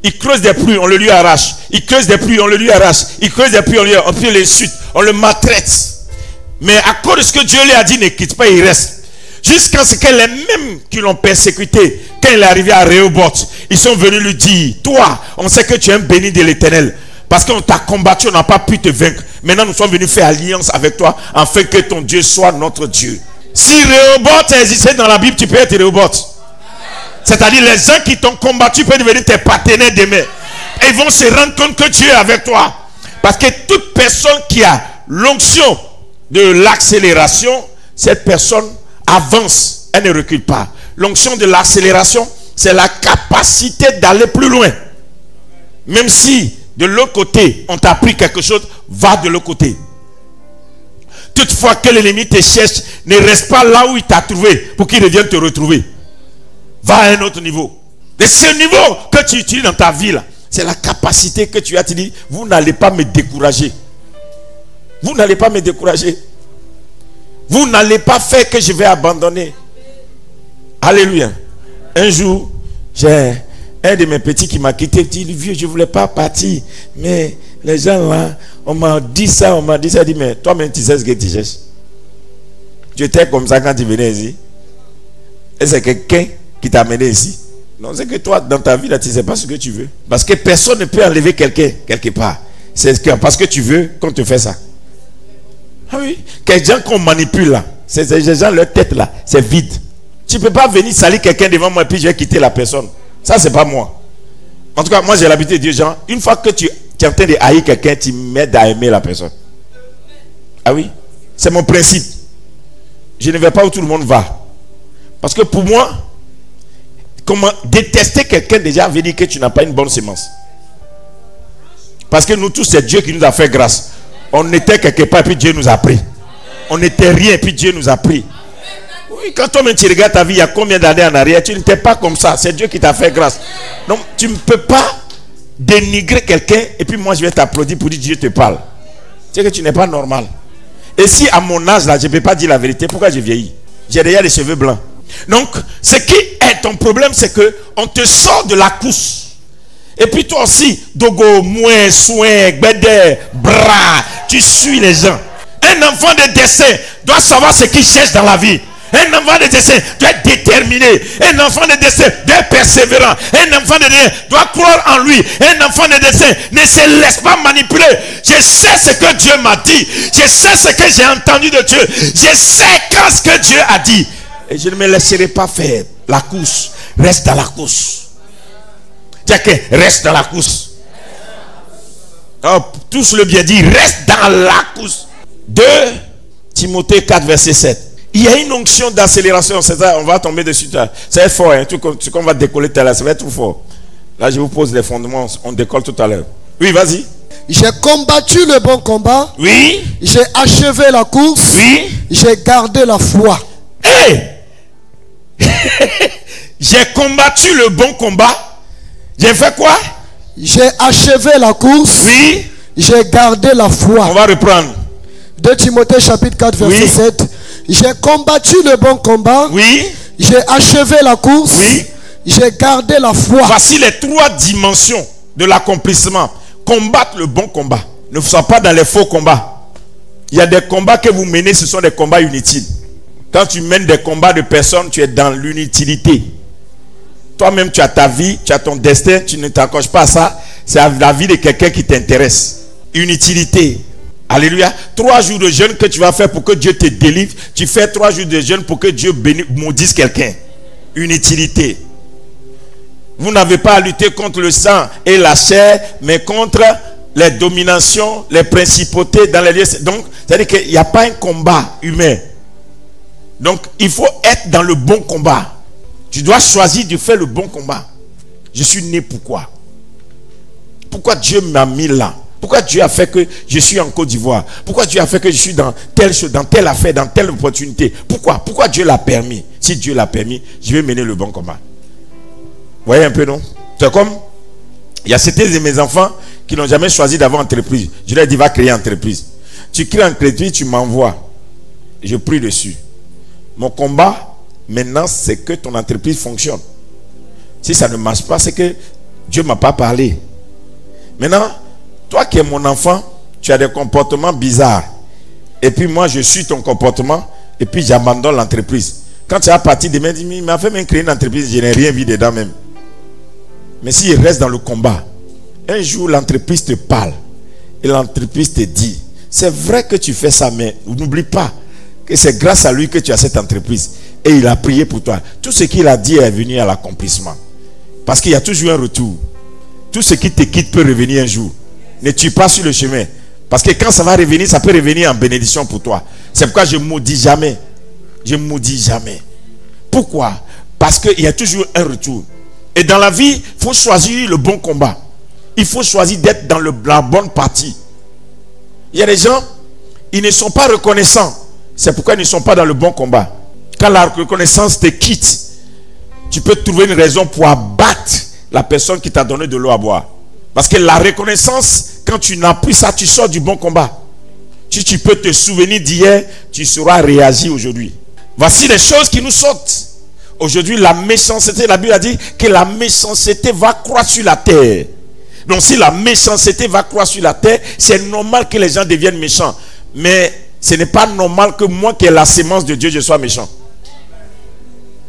Speaker 1: Il creuse des puits, on le lui arrache. Il creuse des puits, on le lui arrache. Il creuse des puits, on le suit. On le maltraite. Mais à cause de ce que Dieu lui a dit, ne quitte pas, il reste. Jusqu'à ce que les mêmes qui l'ont persécuté, quand il est arrivé à Rehoboth, ils sont venus lui dire, toi, on sait que tu es un béni de l'Éternel. Parce qu'on t'a combattu, on n'a pas pu te vaincre. Maintenant, nous sommes venus faire alliance avec toi, afin que ton Dieu soit notre Dieu. Si Rehoboth existait dans la Bible, tu peux être Rehoboth. C'est-à-dire, les gens qui t'ont combattu peuvent devenir tes partenaires demain. Et ils vont se rendre compte que Dieu est avec toi. Parce que toute personne qui a l'onction de l'accélération, cette personne avance, elle ne recule pas. L'onction de l'accélération, c'est la capacité d'aller plus loin. Même si de l'autre côté, on t'a appris quelque chose, va de l'autre côté. Toutefois que l'ennemi te cherche, ne reste pas là où il t'a trouvé pour qu'il revienne te retrouver. Va à un autre niveau. Et ce niveau que tu utilises dans ta vie, c'est la capacité que tu as. Tu dis, vous n'allez pas me décourager. Vous n'allez pas me décourager. Vous n'allez pas faire que je vais abandonner. Alléluia. Un jour, j'ai un de mes petits qui m'a quitté. Il dit, vieux, je ne voulais pas partir. Mais les gens là, on m'a dit ça, on m'a dit ça. Il dit, mais toi-même, tu sais ce que tu cherches. Tu étais comme ça quand tu venais ici. Et c'est quelqu'un qui t'a amené ici. Non, c'est que toi, dans ta vie, là, tu ne sais pas ce que tu veux. Parce que personne ne peut enlever quelqu'un quelque part. C'est parce que tu veux qu'on te fait ça. Ah oui, les gens qu'on manipule là, c'est les gens, leur tête là, c'est vide. Tu ne peux pas venir salir quelqu'un devant moi et puis je vais quitter la personne. Ça, c'est pas moi. En tout cas, moi j'ai l'habitude de dire, Jean, une fois que tu es en train de haïr quelqu'un, tu m'aides à aimer la personne. Ah oui, c'est mon principe. Je ne vais pas où tout le monde va. Parce que pour moi, comment détester quelqu'un déjà veut dire que tu n'as pas une bonne sémence. Parce que nous tous, c'est Dieu qui nous a fait grâce. On était quelque part et puis Dieu nous a pris. On n'était rien et puis Dieu nous a pris. Oui, quand toi-même tu regardes ta vie, il y a combien d'années en arrière, tu n'étais pas comme ça. C'est Dieu qui t'a fait grâce. Donc tu ne peux pas dénigrer quelqu'un et puis moi je vais t'applaudir pour dire Dieu te parle. C'est que tu n'es pas normal. Et si à mon âge là, je ne peux pas dire la vérité, pourquoi j'ai vieilli? J'ai déjà les cheveux blancs. Donc ce qui est ton problème, c'est que on te sort de la course. Et puis toi aussi, dogo, moins, soin, gbede, bras, tu suis les gens. Un enfant de destin doit savoir ce qu'il cherche dans la vie. Un enfant de destin doit être déterminé. Un enfant de destin doit être persévérant. Un enfant de destin doit croire en lui. Un enfant de destin ne se laisse pas manipuler. Je sais ce que Dieu m'a dit. Je sais ce que j'ai entendu de Dieu. Je sais quand ce que Dieu a dit. Et je ne me laisserai pas faire la course. Reste dans la course. Tiens que reste dans la course. Oh, tous le bien dit, reste dans la course. 2 Timothée 4 verset 7. Il y a une onction d'accélération. On va tomber dessus. Ça va être fort. Hein? Ce qu'on va décoller tout à l'heure, ça va être trop fort. Là, je vous pose les fondements. On décolle tout à l'heure. Oui, vas-y.
Speaker 2: J'ai combattu le bon combat.
Speaker 1: Oui.
Speaker 2: J'ai achevé la course.
Speaker 1: Oui.
Speaker 2: J'ai gardé la foi.
Speaker 1: Hey! J'ai combattu le bon combat. J'ai fait quoi?
Speaker 2: J'ai achevé la course.
Speaker 1: Oui.
Speaker 2: J'ai gardé la foi.
Speaker 1: On va reprendre.
Speaker 2: 2 Timothée chapitre 4 verset
Speaker 1: oui.
Speaker 2: 7. J'ai combattu le bon combat.
Speaker 1: Oui.
Speaker 2: J'ai achevé la course.
Speaker 1: Oui.
Speaker 2: J'ai gardé la foi.
Speaker 1: Voici les 3 dimensions de l'accomplissement. Combattre le bon combat. Ne sois pas dans les faux combats. Il y a des combats que vous menez, ce sont des combats inutiles. Quand tu mènes des combats de personnes, tu es dans l'inutilité. Toi-même, tu as ta vie, tu as ton destin, tu ne t'accroches pas à ça. C'est la vie de quelqu'un qui t'intéresse. Inutilité. Alléluia. 3 jours de jeûne que tu vas faire pour que Dieu te délivre. Tu fais 3 jours de jeûne pour que Dieu maudisse quelqu'un. Inutilité. Vous n'avez pas à lutter contre le sang et la chair, mais contre les dominations, les principautés dans les lieux. Donc, c'est-à-dire qu'il n'y a pas un combat humain. Donc, il faut être dans le bon combat. Tu dois choisir de faire le bon combat. Je suis né pourquoi? Pourquoi Dieu m'a mis là? Pourquoi Dieu a fait que je suis en Côte d'Ivoire? Pourquoi Dieu a fait que je suis dans telle chose, dans telle affaire, dans telle opportunité? Pourquoi Dieu l'a permis? Si Dieu l'a permis, je vais mener le bon combat. Vous voyez un peu, non? C'est comme, il y a certains de mes enfants qui n'ont jamais choisi d'avoir entreprise. Je leur dis, va créer entreprise. Tu crées entreprise, tu m'envoies. Je prie dessus. Mon combat, maintenant, c'est que ton entreprise fonctionne. Si ça ne marche pas, c'est que Dieu ne m'a pas parlé. Maintenant, toi qui es mon enfant, tu as des comportements bizarres. Et puis moi, je suis ton comportement. Et puis j'abandonne l'entreprise. Quand tu as parti demain, il m'a fait même créer une entreprise, je n'ai rien vu dedans même. Mais s'il reste dans le combat, un jour l'entreprise te parle. Et l'entreprise te dit, c'est vrai que tu fais ça, mais n'oublie pas que c'est grâce à lui que tu as cette entreprise. Et il a prié pour toi. Tout ce qu'il a dit est venu à l'accomplissement. Parce qu'il y a toujours un retour. Tout ce qui te quitte peut revenir un jour. Ne tue pas sur le chemin. Parce que quand ça va revenir, ça peut revenir en bénédiction pour toi. C'est pourquoi je ne maudis jamais. Je ne maudis jamais. Pourquoi? Parce qu'il y a toujours un retour. Et dans la vie, il faut choisir le bon combat. Il faut choisir d'être dans la bonne partie. Il y a des gens, ils ne sont pas reconnaissants. C'est pourquoi ils ne sont pas dans le bon combat. Quand la reconnaissance te quitte, tu peux trouver une raison pour abattre la personne qui t'a donné de l'eau à boire. Parce que la reconnaissance, quand tu n'as plus ça, tu sors du bon combat. Si tu peux te souvenir d'hier, tu sauras réagir aujourd'hui. Voici les choses qui nous sortent. Aujourd'hui, la méchanceté, la Bible a dit que la méchanceté va croître sur la terre. Donc si la méchanceté va croître sur la terre, c'est normal que les gens deviennent méchants. Mais ce n'est pas normal que moi qui ai la sémence de Dieu, je sois méchant.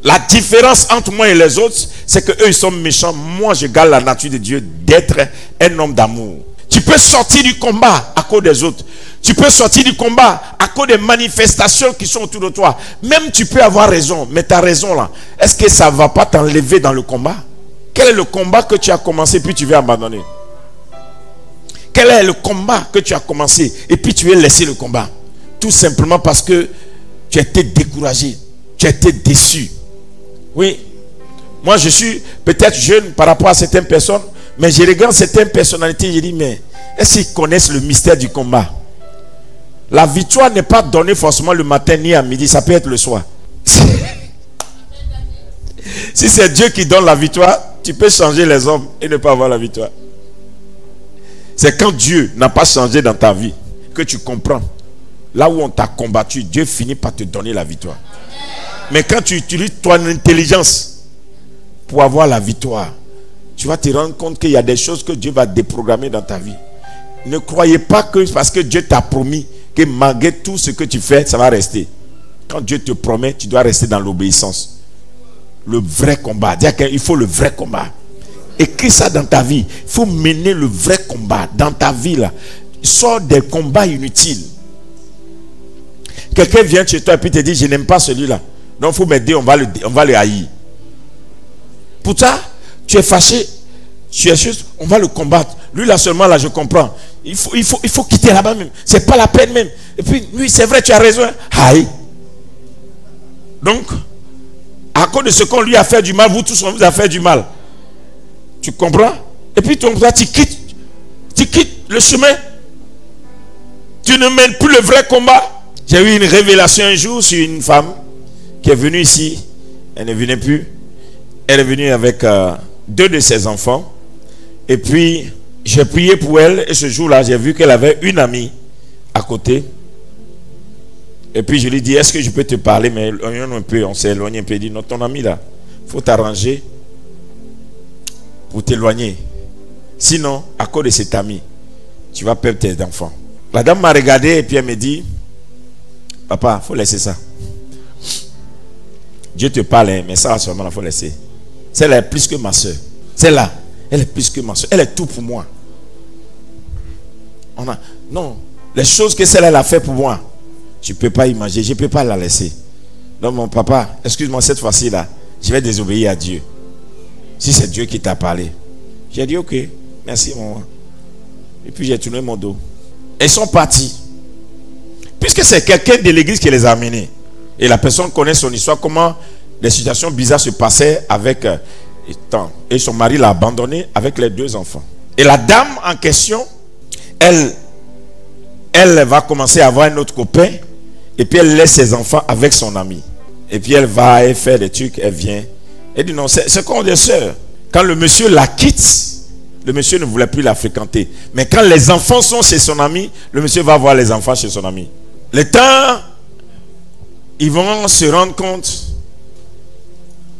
Speaker 1: La différence entre moi et les autres, c'est que eux ils sont méchants. Moi, je garde la nature de Dieu d'être un homme d'amour. Tu peux sortir du combat à cause des autres. Tu peux sortir du combat à cause des manifestations qui sont autour de toi. Même tu peux avoir raison, mais ta raison là, est-ce que ça ne va pas t'enlever dans le combat? Quel est le combat que tu as commencé puis tu veux abandonner? Quel est le combat que tu as commencé et puis tu veux laisser le combat? Tout simplement parce que tu as été découragé, tu as été déçu. Oui, moi je suis peut-être jeune par rapport à certaines personnes, mais je regarde certaines personnalités et je dis, mais est-ce qu'ils connaissent le mystère du combat? La victoire n'est pas donnée forcément le matin ni à midi, ça peut être le soir. Si c'est Dieu qui donne la victoire, tu peux changer les hommes et ne pas avoir la victoire. C'est quand Dieu n'a pas changé dans ta vie que tu comprends. Là où on t'a combattu, Dieu finit par te donner la victoire. Mais quand tu utilises ton intelligence pour avoir la victoire, tu vas te rendre compte qu'il y a des choses que Dieu va déprogrammer dans ta vie. Ne croyez pas que parce que Dieu t'a promis que malgré tout ce que tu fais, ça va rester. Quand Dieu te promet, tu dois rester dans l'obéissance. Le vrai combat. Dire qu'il faut le vrai combat. Écris ça dans ta vie. Il faut mener le vrai combat dans ta vie là. Sors des combats inutiles. Quelqu'un vient chez toi et puis te dit je n'aime pas celui-là. Donc il faut m'aider, on va le haïr. Pour ça, tu es fâché. Tu es juste, on va le combattre. Lui là seulement là je comprends. Il faut quitter là-bas même. C'est pas la peine même. Et puis lui c'est vrai tu as raison. Haï. Donc à cause de ce qu'on lui a fait du mal, vous tous on vous a fait du mal. Tu comprends? Et puis tu quittes le chemin. Tu ne mènes plus le vrai combat. J'ai eu une révélation un jour sur une femme qui est venue ici. Elle ne venait plus. Elle est venue avec 2 de ses enfants. Et puis j'ai prié pour elle. Et ce jour-là, j'ai vu qu'elle avait une amie à côté. Et puis je lui dis, est-ce que je peux te parler? Mais on s'est éloigné un peu. Il dit, non, ton ami là, il faut t'arranger pour t'éloigner. Sinon, à cause de cet ami, tu vas perdre tes enfants. La dame m'a regardé et puis elle me dit, papa, il faut laisser ça. Dieu te parle, hein, mais ça seulement, il faut laisser. Celle-là est plus que ma soeur. Celle-là, elle est plus que ma soeur. Elle est tout pour moi. Non, les choses que celle-là a fait pour moi, je ne peux pas imaginer, je ne peux pas la laisser. Donc mon papa, excuse-moi cette fois-ci là, je vais désobéir à Dieu. Si c'est Dieu qui t'a parlé. J'ai dit ok, merci maman. Et puis j'ai tourné mon dos. Ils sont partis. Puisque c'est quelqu'un de l'église qui les a amenés. Et la personne connaît son histoire, comment des situations bizarres se passaient avec... et son mari l'a abandonné avec les 2 enfants. Et la dame en question, elle va commencer à avoir un autre copain. Et puis elle laisse ses enfants avec son ami. Et puis elle va faire des trucs, elle vient. Elle dit non, c'est comme des sœurs. Quand le monsieur la quitte, le monsieur ne voulait plus la fréquenter. Mais quand les enfants sont chez son ami, le monsieur va voir les enfants chez son ami. Le temps, ils vont se rendre compte,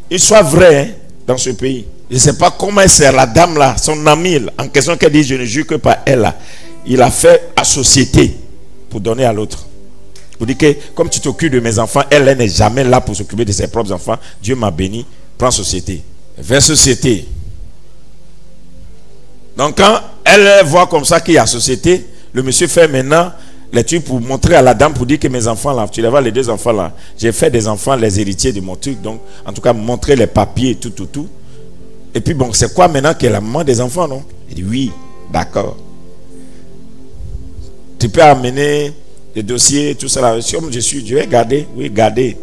Speaker 1: ils soient vrais hein, dans ce pays. Je ne sais pas comment c'est la dame là, son amie en question qu'elle dit, je ne jure que par elle là. Il a fait à société pour donner à l'autre. Vous dites que comme tu t'occupes de mes enfants, elle n'est jamais là pour s'occuper de ses propres enfants. Dieu m'a béni, prends société. Vers société. Donc quand elle voit comme ça qu'il y a société, le monsieur fait maintenant les trucs pour montrer à la dame, pour dire que mes enfants là, tu les vois les 2 enfants là, j'ai fait des enfants les héritiers de mon truc, donc en tout cas montrer les papiers tout. Et puis bon, c'est quoi maintenant qu'elle a la maman des enfants, non? Il dit oui, d'accord. Tu peux amener des dossiers, tout ça là. Comme je vais garder, oui, garder.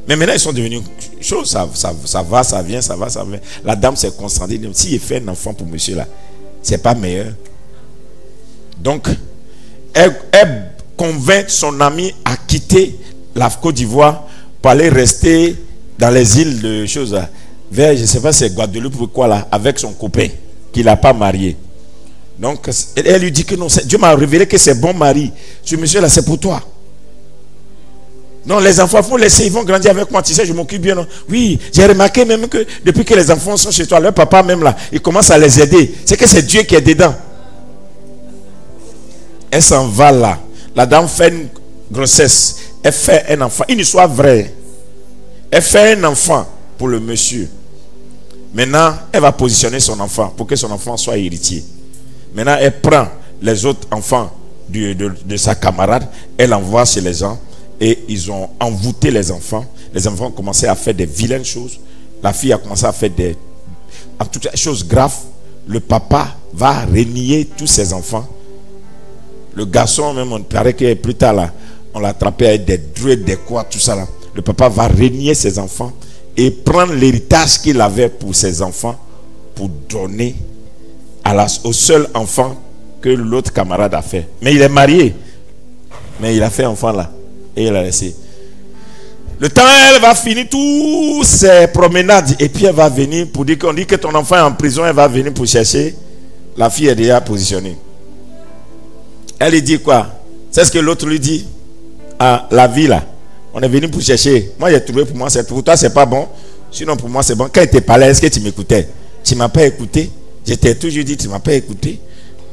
Speaker 1: Mais maintenant ils sont devenus choses, ça va, ça vient, ça va, ça vient. La dame s'est concentrée, si il fait un enfant pour monsieur là, c'est pas meilleur. Donc, elle convainc son ami à quitter la Côte d'Ivoire pour aller rester dans les îles de choses là, vers, je ne sais pas si c'est Guadeloupe ou quoi là, avec son copain qu'il n'a pas marié. Donc, elle lui dit que non, Dieu m'a révélé que c'est bon mari. Ce monsieur là, c'est pour toi. Non, les enfants, il faut laisser, ils vont grandir avec moi. Tu sais, je m'occupe bien. Non? Oui, j'ai remarqué même que depuis que les enfants sont chez toi, leur papa même là, il commence à les aider. C'est que c'est Dieu qui est dedans. Elle s'en va là. La dame fait une grossesse. Elle fait un enfant. Une histoire vraie. Elle fait un enfant pour le monsieur. Maintenant, elle va positionner son enfant pour que son enfant soit héritier. Maintenant, elle prend les autres enfants de sa camarade. Elle envoie chez les gens. Et ils ont envoûté les enfants. Les enfants ont commencé à faire des vilaines choses. La fille a commencé à faire des choses graves. Le papa va renier tous ses enfants. Le garçon même, on paraît que plus tard là, on l'a attrapé avec des druides, des quoi, tout ça là. Le papa va renier ses enfants et prendre l'héritage qu'il avait pour ses enfants pour donner au seul enfant que l'autre camarade a fait. Mais il est marié. Mais il a fait enfant là. Et il a laissé. Le temps, elle va finir tous ses promenades. Et puis elle va venir pour dire qu'on dit que ton enfant est en prison. Elle va venir pour chercher. La fille est déjà positionnée. Elle lui dit quoi? C'est ce que l'autre lui dit. Ah, la vie là. On est venu pour chercher. Moi j'ai trouvé pour moi. Pour toi c'est pas bon. Sinon pour moi c'est bon. Quand il te parlait, est-ce que tu m'écoutais? Tu ne m'as pas écouté. J'étais toujours dit, tu ne m'as pas écouté.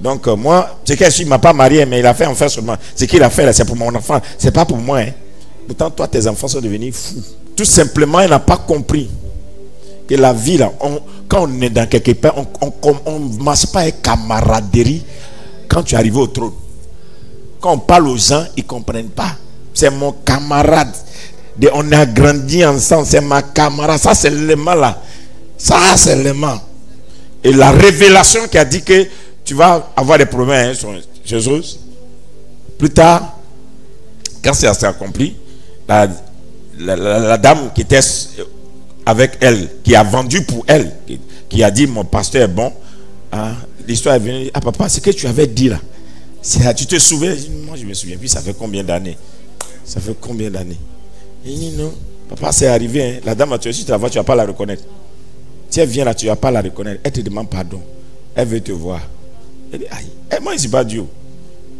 Speaker 1: Donc moi, c'est qu'il ne m'a pas marié, mais il a fait un enfant seulement. Ce qu'il a fait là, c'est pour mon enfant, c'est pas pour moi. Hein. Pourtant, toi, tes enfants sont devenus fous. Tout simplement, il n'a pas compris que la vie là, quand on est dans quelque part, on ne marche pas avec camaraderie quand tu arrives au trône. Quand on parle aux gens, ils ne comprennent pas. C'est mon camarade. On a grandi ensemble, c'est ma camarade. Ça, c'est l'élément là. Ça, c'est l'élément. Et la révélation qui a dit que tu vas avoir des problèmes, hein, sur Jésus. Plus tard, quand ça s'est accompli, la dame qui était avec elle, qui a vendu pour elle, qui a dit mon pasteur est bon, hein, l'histoire est venue. Ah papa, ce que tu avais dit là, tu te souviens? Moi je me souviens. Puis ça fait combien d'années? Ça fait combien d'années? Il dit non, papa c'est arrivé. Hein. La dame, tu es sur ta voix, tu ne vas pas la reconnaître. Si elle vient là, tu ne vas pas la reconnaître. Elle te demande pardon. Elle veut te voir. Elle dit aïe, moi je ne suis pas Dieu.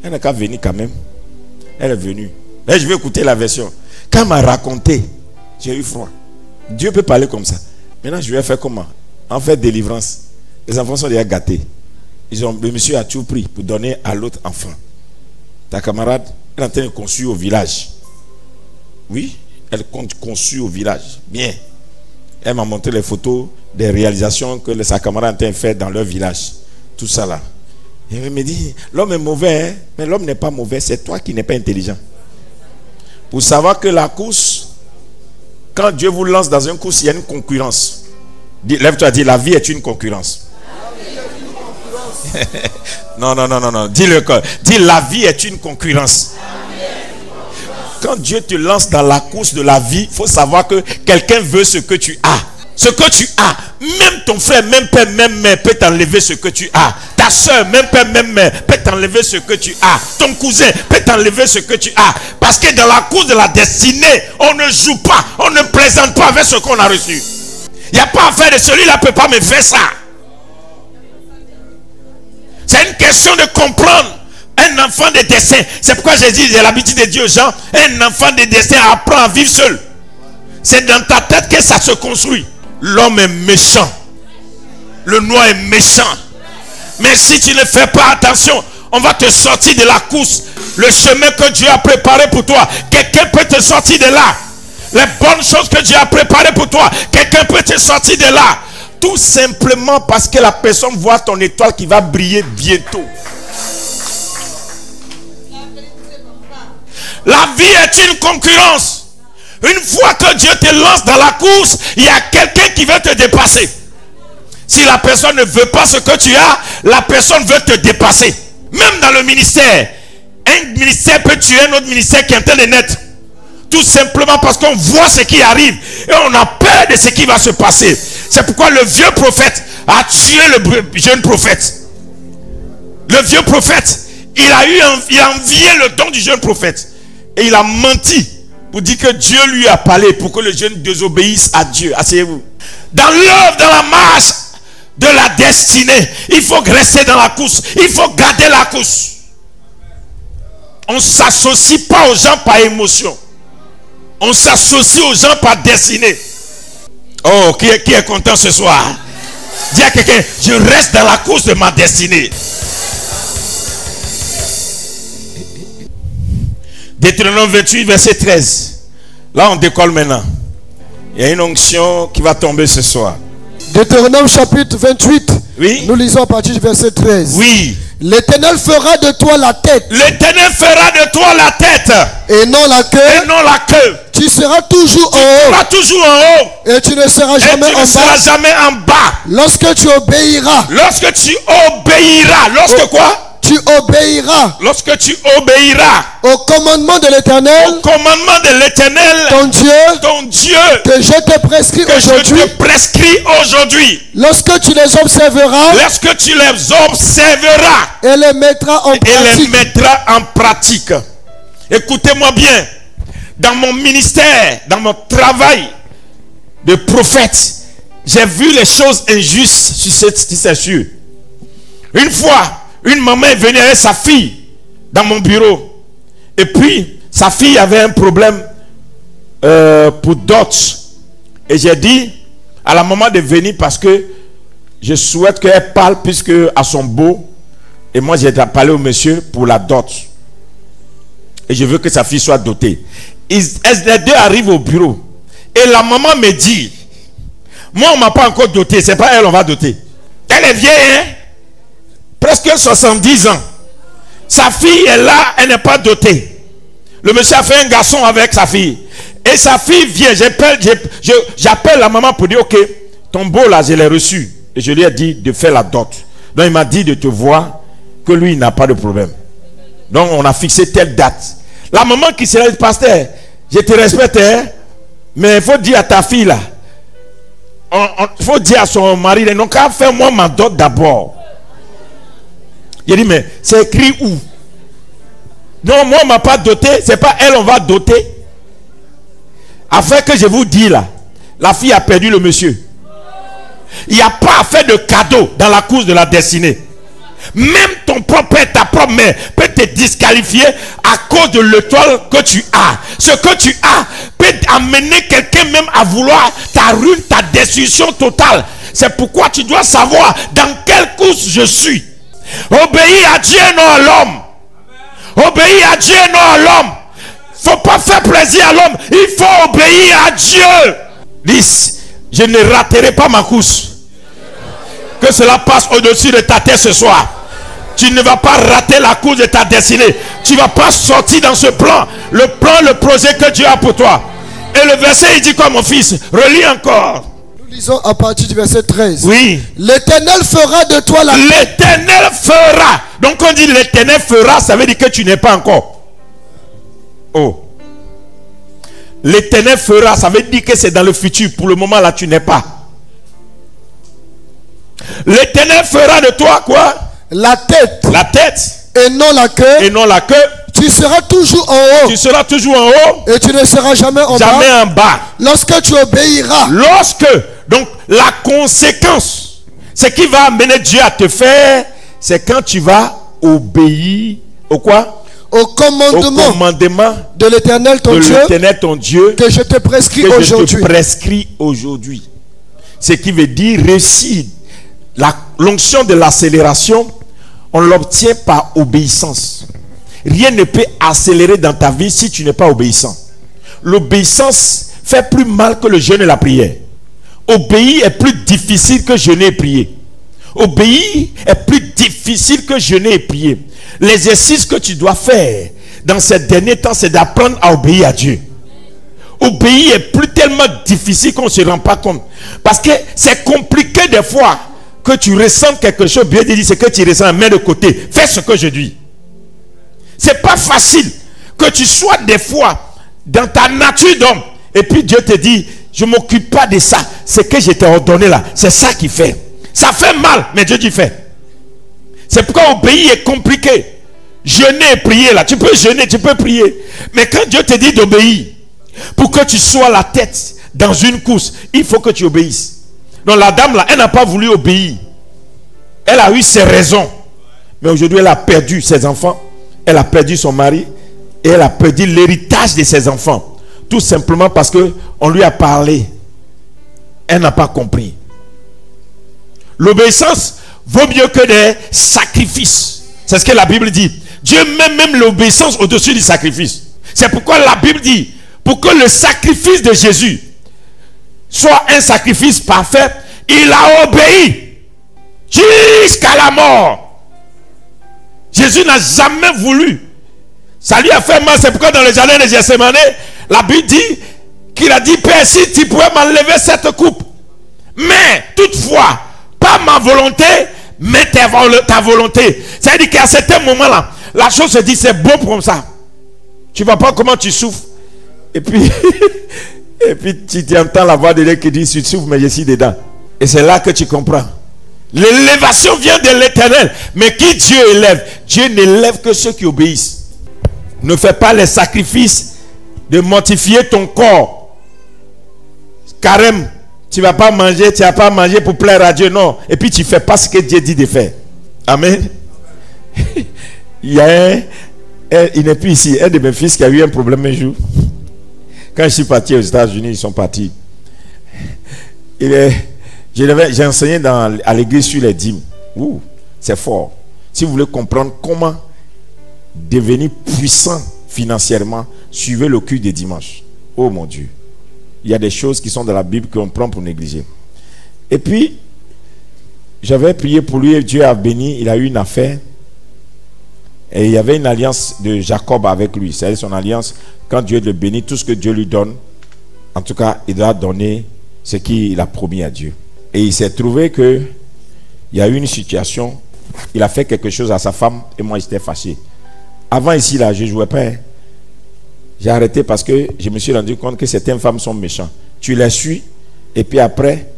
Speaker 1: Elle n'a qu'à venir quand même. Elle est venue. Mais je vais écouter la version. Quand elle m'a raconté, j'ai eu froid. Dieu peut parler comme ça. Maintenant, je vais faire comment? En fait, délivrance. Les enfants sont déjà gâtés. Le monsieur a tout pris pour donner à l'autre enfant. Ta camarade, elle est en train de construire au village. Oui, elle compte construire au village. Bien. Elle m'a montré les photos des réalisations que sa camarade est en train de faire dans leur village. Tout ça là. Et elle me dit, l'homme est mauvais, hein? Mais l'homme n'est pas mauvais, c'est toi qui n'es pas intelligent. Pour savoir que la course, quand Dieu vous lance dans une course, il y a une concurrence. Lève-toi, dis, la vie est une concurrence. Non. Dis-le corps. Dis, la vie est une concurrence. Quand Dieu te lance dans la course de la vie, il faut savoir que quelqu'un veut ce que tu as. Ce que tu as. Même ton frère, même père, même mère peut t'enlever ce que tu as. Ta soeur, même père, même mère peut t'enlever ce que tu as. Ton cousin peut t'enlever ce que tu as. Parce que dans la course de la destinée, on ne joue pas, on ne présente pas avec ce qu'on a reçu. Il n'y a pas à faire de celui-là ne peut pas me faire ça. C'est une question de comprendre. Un enfant de destin. C'est pourquoi j'ai dit, j'ai l'habitude de dire aux gens, un enfant de destin apprend à vivre seul. C'est dans ta tête que ça se construit. L'homme est méchant. Le noir est méchant. Mais si tu ne fais pas attention, on va te sortir de la course. Le chemin que Dieu a préparé pour toi, quelqu'un peut te sortir de là. Les bonnes choses que Dieu a préparées pour toi, quelqu'un peut te sortir de là. Tout simplement parce que la personne voit ton étoile qui va briller bientôt. La vie est une concurrence. Une fois que Dieu te lance dans la course, il y a quelqu'un qui veut te dépasser. Si la personne ne veut pas ce que tu as, la personne veut te dépasser. Même dans le ministère, un ministère peut tuer un autre ministère qui est en train de naître. Tout simplement parce qu'on voit ce qui arrive et on a peur de ce qui va se passer. C'est pourquoi le vieux prophète a tué le jeune prophète. Le vieux prophète, il a envié le don du jeune prophète. Et il a menti pour dire que Dieu lui a parlé pour que le jeune désobéisse à Dieu. Asseyez-vous. Dans l'œuvre, dans la marche de la destinée, il faut rester dans la course. Il faut garder la course. On ne s'associe pas aux gens par émotion. On s'associe aux gens par destinée. Oh, qui est content ce soir? Dis à quelqu'un, je reste dans la course de ma destinée. Deutéronome 28, verset 13. Là, on décolle maintenant. Il y a une onction qui va tomber ce soir.
Speaker 2: Deutéronome chapitre 28.
Speaker 1: Oui.
Speaker 2: Nous lisons à partir du verset 13.
Speaker 1: Oui.
Speaker 2: L'Éternel fera de toi la tête.
Speaker 1: L'Éternel fera de toi la tête.
Speaker 2: Et non la queue.
Speaker 1: Et non la queue.
Speaker 2: Tu seras toujours en haut.
Speaker 1: Tu seras toujours en haut.
Speaker 2: Et tu ne seras jamais en bas.
Speaker 1: Tu ne seras jamais en bas.
Speaker 2: Lorsque tu obéiras.
Speaker 1: Lorsque tu obéiras. Lorsque quoi?
Speaker 2: Tu obéiras.
Speaker 1: Lorsque tu obéiras
Speaker 2: au commandement de l'Éternel.
Speaker 1: Au commandement de l'Éternel.
Speaker 2: Ton Dieu.
Speaker 1: Ton Dieu.
Speaker 2: Que je te prescris aujourd'hui.
Speaker 1: Que je te prescris aujourd'hui.
Speaker 2: Lorsque tu les observeras.
Speaker 1: Lorsque tu les observeras.
Speaker 2: Et les mettras en pratique.
Speaker 1: Et les mettras en pratique. Écoutez-moi bien. Dans mon ministère, dans mon travail de prophète, j'ai vu les choses injustes sur cette cieux. Une fois, une maman est venue avec sa fille dans mon bureau. Et puis, sa fille avait un problème pour dot. Et j'ai dit à la maman de venir parce que je souhaite qu'elle parle puisque à son beau. Et moi, j'ai parlé au monsieur pour la dot. Et je veux que sa fille soit dotée. Les deux arrivent au bureau. Et la maman me dit, moi, on ne m'a pas encore doté. C'est pas elle, on va doter. Elle est vieille, hein? Presque 70 ans. Sa fille est là, elle n'est pas dotée. Le monsieur a fait un garçon avec sa fille. Et sa fille vient. J'appelle la maman pour dire, ok, ton beau là, je l'ai reçu. Et je lui ai dit de faire la dot. Donc, il m'a dit de te voir que lui, il n'a pas de problème. Donc, on a fixé telle date. La maman qui se dit, pasteur, je te respecte, hein, mais il faut dire à ta fille là, il faut dire à son mari, non, qu'à faire moi ma dot d'abord. Il dit, mais c'est écrit où? Non, moi, on ne m'a pas doté, c'est pas elle, on va doter. Afin que je vous dis là, la fille a perdu le monsieur. Il n'y a pas à faire de cadeau dans la course de la destinée. Même ton propre père, ta propre mère peut te disqualifier à cause de l'étoile que tu as. Ce que tu as peut amener quelqu'un même à vouloir ta ruine, ta destruction totale. C'est pourquoi tu dois savoir dans quelle course je suis. Obéis à Dieu, non à l'homme. Obéis à Dieu, non à l'homme. Faut pas faire plaisir à l'homme. Il faut obéir à Dieu. Dis, je ne raterai pas ma course. Que cela passe au-dessus de ta tête ce soir. Tu ne vas pas rater la course de ta destinée. Tu ne vas pas sortir dans ce plan. Le projet que Dieu a pour toi. Et le verset, il dit quoi, mon fils? Relis encore.
Speaker 2: Nous lisons à partir du verset 13.
Speaker 1: Oui.
Speaker 2: L'Éternel fera de toi la...
Speaker 1: L'Éternel fera. Donc on dit l'Éternel fera, ça veut dire que tu n'es pas encore. Oh. L'Éternel fera, ça veut dire que c'est dans le futur. Pour le moment là, tu n'es pas. L'Éternel fera de toi quoi?
Speaker 2: La tête.
Speaker 1: La tête.
Speaker 2: Et non la queue.
Speaker 1: Et non la queue.
Speaker 2: Tu seras toujours en haut.
Speaker 1: Tu seras toujours en haut.
Speaker 2: Et tu ne seras jamais en bas.
Speaker 1: Jamais en bas.
Speaker 2: Lorsque tu obéiras.
Speaker 1: Donc la conséquence, ce qui va amener Dieu à te faire, c'est quand tu vas obéir au quoi?
Speaker 2: Au commandement de l'Éternel
Speaker 1: ton Dieu,
Speaker 2: que je te prescris
Speaker 1: aujourd'hui. Ce qui veut dire réussir. L'onction de l'accélération, on l'obtient par obéissance. Rien ne peut accélérer dans ta vie si tu n'es pas obéissant. L'obéissance fait plus mal que le jeûne et la prière. Obéir est plus difficile que jeûner et prier. Obéir est plus difficile que jeûner et prier. L'exercice que tu dois faire dans ces derniers temps, c'est d'apprendre à obéir à Dieu. Obéir est plus tellement difficile qu'on ne se rend pas compte. Parce que c'est compliqué des fois que tu ressens quelque chose. Bien dit, c'est que tu ressens, mets de côté. Fais ce que je dis. C'est pas facile que tu sois des fois dans ta nature d'homme. Et puis Dieu te dit, je ne m'occupe pas de ça. C'est que je t'ai ordonné là. C'est ça qui fait. Ça fait mal, mais Dieu dit fait. C'est pourquoi obéir est compliqué. Jeûner et prier là. Tu peux jeûner, tu peux prier. Mais quand Dieu te dit d'obéir, pour que tu sois la tête dans une course, il faut que tu obéisses. Donc la dame là, elle n'a pas voulu obéir. Elle a eu ses raisons. Mais aujourd'hui, elle a perdu ses enfants. Elle a perdu son mari. Et elle a perdu l'héritage de ses enfants. Tout simplement parce qu'on lui a parlé. Elle n'a pas compris. L'obéissance vaut mieux que des sacrifices. C'est ce que la Bible dit. Dieu met même l'obéissance au-dessus du sacrifice. C'est pourquoi la Bible dit, pour que le sacrifice de Jésus soit un sacrifice parfait, il a obéi jusqu'à la mort. Jésus n'a jamais voulu. Ça lui a fait mal. C'est pourquoi dans le jardin de Gethsémani, la Bible dit qu'il a dit, Père, si tu pouvais m'enlever cette coupe, mais toutefois, pas ma volonté, mais ta volonté. C'est-à-dire qu'à certains moments-là, la chose se dit, c'est bon comme ça. Tu ne vois pas comment tu souffres. Et puis, tu entends la voix de Dieu qui dit, tu souffres, mais je suis dedans. Et c'est là que tu comprends. L'élévation vient de l'Éternel. Mais qui Dieu élève? Dieu n'élève que ceux qui obéissent. Ne fais pas les sacrifices de mortifier ton corps. Carême, tu ne vas pas manger, tu ne vas pas manger pour plaire à Dieu, non. Et puis tu ne fais pas ce que Dieu dit de faire. Amen. Il y a il n'est plus ici, un de mes fils qui a eu un problème un jour. Quand je suis parti aux États-Unis, ils sont partis. Il J'ai enseigné à l'église sur les dîmes. C'est fort. Si vous voulez comprendre comment devenir puissant financièrement, suivez le culte des dimanches. Oh mon Dieu. Il y a des choses qui sont dans la Bible qu'on prend pour négliger. Et puis, j'avais prié pour lui et Dieu a béni. Il a eu une affaire. Et il y avait une alliance de Jacob avec lui. C'est son alliance. Quand Dieu le bénit, tout ce que Dieu lui donne, en tout cas, il doit donner ce qu'il a promis à Dieu. Et il s'est trouvé que il y a eu une situation. Il a fait quelque chose à sa femme et moi j'étais fâché. Avant ici là, je ne jouais pas. Hein. J'ai arrêté parce que je me suis rendu compte que certaines femmes sont méchantes. Tu les suis et puis après,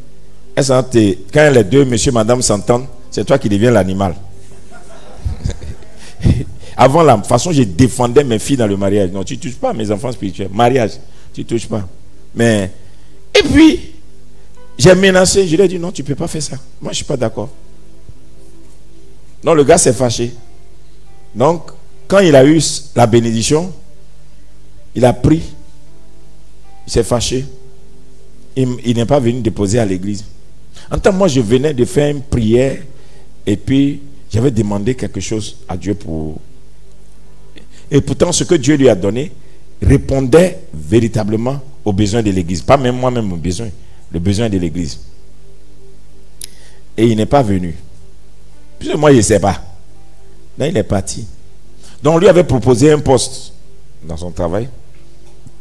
Speaker 1: quand les deux monsieur et madame s'entendent, c'est toi qui deviens l'animal. Avant la façon, je défendais mes filles dans le mariage. Non, tu ne touches pas mes enfants spirituels. Mariage, tu ne touches pas. Mais, et puis, j'ai menacé. Je lui ai dit non, tu ne peux pas faire ça. Moi, je ne suis pas d'accord. Non, le gars s'est fâché. Donc, quand il a eu la bénédiction, il a pris. Il s'est fâché. Il n'est pas venu déposer à l'église. En tant que moi, je venais de faire une prière et puis j'avais demandé quelque chose à Dieu pour... Et pourtant, ce que Dieu lui a donné répondait véritablement aux besoins de l'église. Pas même moi-même mon besoin, le besoin de l'église. Et il n'est pas venu. Puis moi, je ne sais pas. Là, il est parti. Donc, on lui avait proposé un poste dans son travail.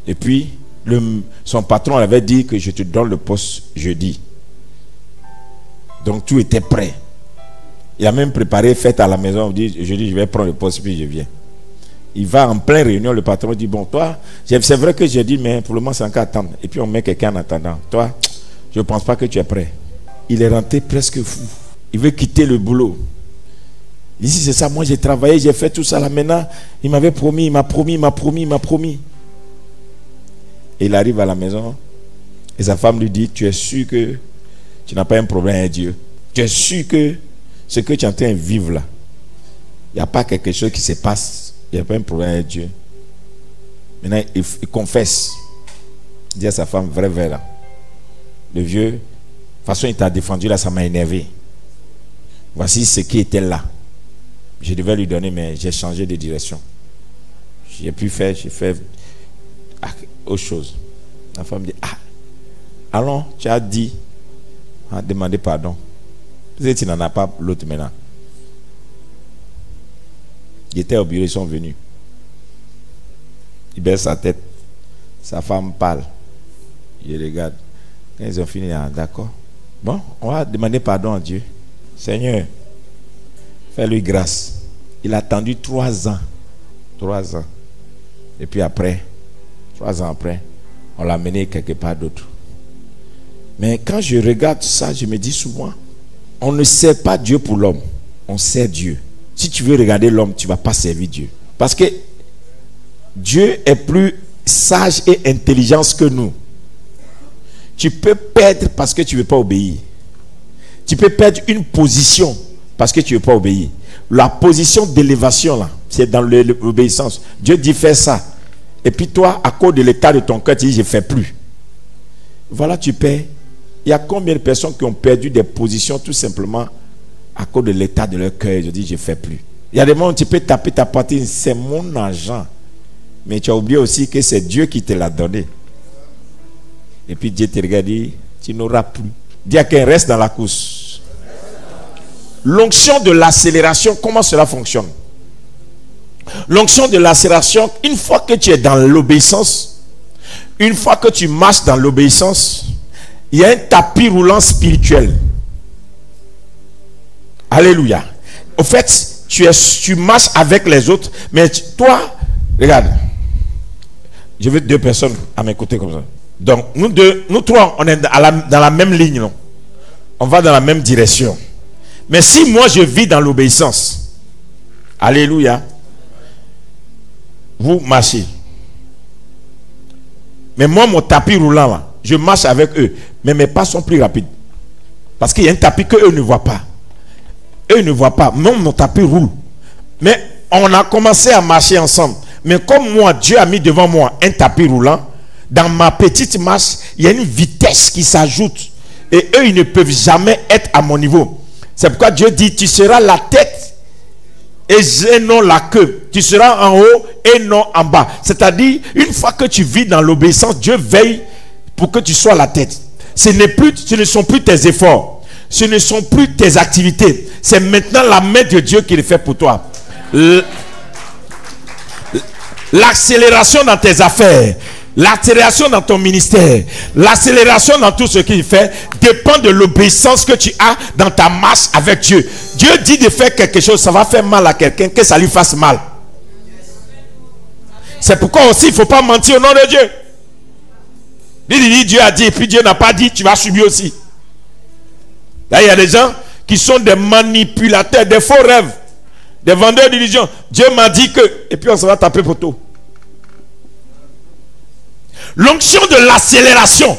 Speaker 1: Et puis, son patron avait dit que je te donne le poste jeudi. Donc, tout était prêt. Il a même préparé fête à la maison. Il dit, jeudi, je vais prendre le poste, puis je viens. Il va en pleine réunion, le patron dit, bon, toi, c'est vrai que j'ai dit, mais pour le moment, c'est encore attendre. Et puis, on met quelqu'un en attendant. Toi, je ne pense pas que tu es prêt. Il est rentré presque fou. Il veut quitter le boulot. Il dit, c'est ça, moi, j'ai travaillé, j'ai fait tout ça là. Maintenant, il m'avait promis, il m'a promis. Et il arrive à la maison. Et sa femme lui dit, tu es sûr que tu n'as pas un problème avec Dieu? Tu es sûr que ce que tu es en train de vivre là, il n'y a pas quelque chose qui se passe? Il n'y a pas un problème avec Dieu? Maintenant, il confesse. Il dit à sa femme, vrai là. Le vieux, de toute façon, il t'a défendu là, ça m'a énervé. Voici ce qui était là. Je devais lui donner, mais j'ai changé de direction. J'ai fait autre chose. La femme dit, allons, tu as dit, demandez pardon. Peut-être que tu n'en as pas l'autre maintenant. Il était au bureau, ils sont venus. Il baisse sa tête. Sa femme parle. Il regarde. Quand ils ont fini, d'accord. Bon, on va demander pardon à Dieu. Seigneur, fais-lui grâce. Il a attendu 3 ans. 3 ans. Et puis après, 3 ans après, on l'a mené quelque part d'autre. Mais quand je regarde ça, je me dis souvent, on ne sert pas Dieu pour l'homme. On sert Dieu. Si tu veux regarder l'homme, tu ne vas pas servir Dieu. Parce que Dieu est plus sage et intelligent que nous. Tu peux perdre parce que tu ne veux pas obéir. Tu peux perdre une position parce que tu ne veux pas obéir. La position d'élévation, là, c'est dans l'obéissance. Dieu dit fais ça. Et puis toi, à cause de l'état de ton cœur, tu dis je ne fais plus. Voilà, tu perds. Il y a combien de personnes qui ont perdu des positions tout simplement à cause de l'état de leur cœur? Je dis je ne fais plus. Il y a des moments où tu peux taper ta poitrine, c'est mon argent. Mais tu as oublié aussi que c'est Dieu qui te l'a donné. Et puis Dieu te regarde et dit, tu n'auras plus. Dis à quelqu'un, reste dans la course. L'onction de l'accélération, comment cela fonctionne? L'onction de l'accélération, une fois que tu es dans l'obéissance, une fois que tu marches dans l'obéissance, il y a un tapis roulant spirituel. Alléluia. Au fait, tu marches avec les autres, mais toi, regarde, je veux 2 personnes à mes côtés comme ça. Donc, nous 3, on est dans la même ligne. Non? On va dans la même direction. Mais si moi, je vis dans l'obéissance, alléluia, vous marchez. Mais moi, mon tapis roulant, là, je marche avec eux. Mais mes pas sont plus rapides. Parce qu'il y a un tapis qu'eux ne voient pas. Eux ne voient pas. Même mon tapis roule. Mais on a commencé à marcher ensemble. Mais comme moi, Dieu a mis devant moi un tapis roulant, dans ma petite marche, il y a une vitesse qui s'ajoute. Et eux, ils ne peuvent jamais être à mon niveau. C'est pourquoi Dieu dit, tu seras la tête et non la queue. Tu seras en haut et non en bas. C'est-à-dire, une fois que tu vis dans l'obéissance, Dieu veille pour que tu sois la tête. Ce ne sont plus tes efforts. Ce ne sont plus tes activités. C'est maintenant la main de Dieu qui le fait pour toi. L'accélération dans tes affaires, l'accélération dans ton ministère, l'accélération dans tout ce qu'il fait dépend de l'obéissance que tu as dans ta marche avec Dieu. Dieu dit de faire quelque chose, ça va faire mal à quelqu'un, que ça lui fasse mal. C'est pourquoi aussi il ne faut pas mentir au nom de Dieu. Il dit Dieu a dit et puis Dieu n'a pas dit, tu vas subir aussi. Là il y a des gens qui sont des manipulateurs, des faux rêves, des vendeurs d'illusions. Dieu m'a dit que, et puis on se va taper poteau. L'onction de l'accélération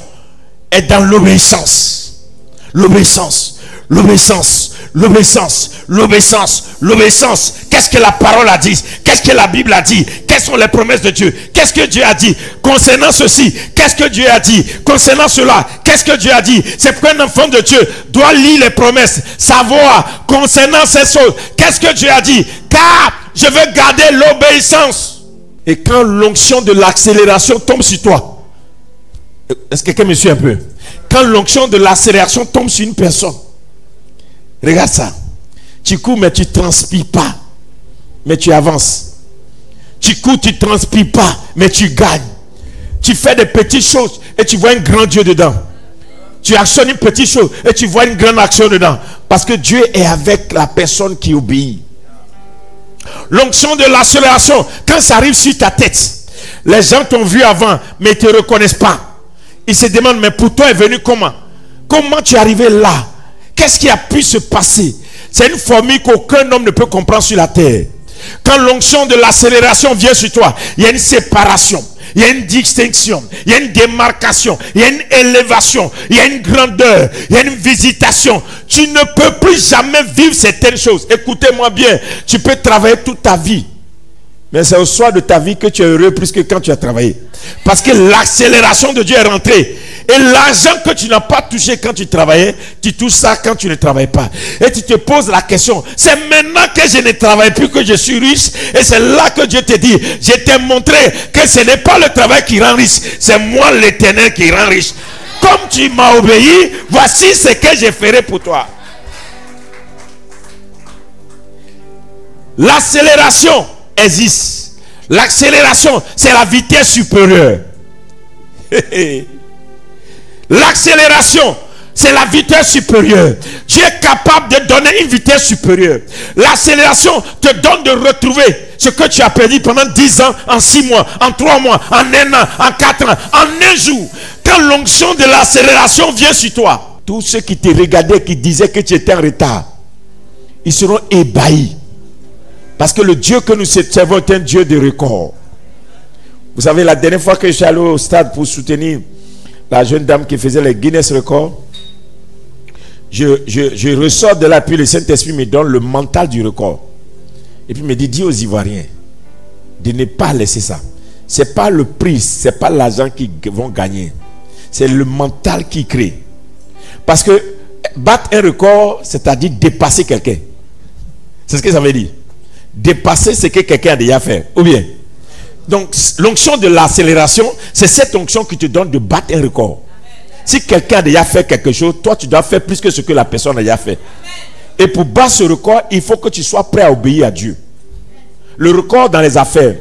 Speaker 1: est dans l'obéissance. L'obéissance, l'obéissance, l'obéissance, l'obéissance, l'obéissance. Qu'est-ce que la parole a dit? Qu'est-ce que la Bible a dit? Quelles sont les promesses de Dieu? Qu'est-ce que Dieu a dit concernant ceci? Qu'est-ce que Dieu a dit concernant cela? Qu'est-ce que Dieu a dit? C'est pourquoi un enfant de Dieu doit lire les promesses, savoir concernant ces choses. Qu'est-ce que Dieu a dit? Car je veux garder l'obéissance. Et quand l'onction de l'accélération tombe sur toi, est-ce que quelqu'un me suit un peu? Quand l'onction de l'accélération tombe sur une personne, regarde ça. Tu cours mais tu ne transpires pas, mais tu avances. Tu cours, tu ne transpires pas, mais tu gagnes. Tu fais des petites choses et tu vois un grand Dieu dedans. Tu actionnes une petite chose et tu vois une grande action dedans. Parce que Dieu est avec la personne qui obéit. L'onction de l'accélération, quand ça arrive sur ta tête, les gens t'ont vu avant, mais ils ne te reconnaissent pas. Ils se demandent, mais pour toi est venu comment? Comment tu es arrivé là? Qu'est-ce qui a pu se passer? C'est une formule qu'aucun homme ne peut comprendre sur la terre. Quand l'onction de l'accélération vient sur toi, il y a une séparation, il y a une distinction, il y a une démarcation, il y a une élévation, il y a une grandeur, il y a une visitation. Tu ne peux plus jamais vivre certaines choses. Écoutez-moi bien, tu peux travailler toute ta vie, mais c'est au soir de ta vie que tu es heureux plus que quand tu as travaillé. Parce que l'accélération de Dieu est rentrée. Et l'argent que tu n'as pas touché quand tu travaillais, tu touches ça quand tu ne travailles pas. Et tu te poses la question, c'est maintenant que je ne travaille plus que je suis riche. Et c'est là que Dieu te dit, je t'ai montré que ce n'est pas le travail qui rend riche, c'est moi l'Éternel qui rend riche. Comme tu m'as obéi, voici ce que je ferai pour toi. L'accélération existe. L'accélération, c'est la vitesse supérieure. L'accélération, c'est la vitesse supérieure. Dieu est capable de donner une vitesse supérieure. L'accélération te donne de retrouver ce que tu as perdu pendant 10 ans, en 6 mois, en 3 mois, en 1 an, en 4 ans, en 1 jour. Quand l'onction de l'accélération vient sur toi, tous ceux qui te regardaient, qui disaient que tu étais en retard, ils seront ébahis. Parce que le Dieu que nous servons est un Dieu de record. Vous savez, la dernière fois que je suis allé au stade pour soutenir la jeune dame qui faisait les Guinness records, je ressors de là, puis le Saint-Esprit me donne le mental du record. Et puis il me dit, dis aux Ivoiriens de ne pas laisser ça. Ce n'est pas le prix, ce n'est pas l'argent qui vont gagner. C'est le mental qui crée. Parce que battre un record, c'est-à-dire dépasser quelqu'un. C'est ce que ça veut dire. Dépasser ce que quelqu'un a déjà fait. Ou bien. Donc l'onction de l'accélération, c'est cette onction qui te donne de battre un record. Si quelqu'un a déjà fait quelque chose, toi tu dois faire plus que ce que la personne a déjà fait. Et pour battre ce record, il faut que tu sois prêt à obéir à Dieu. Le record dans les affaires,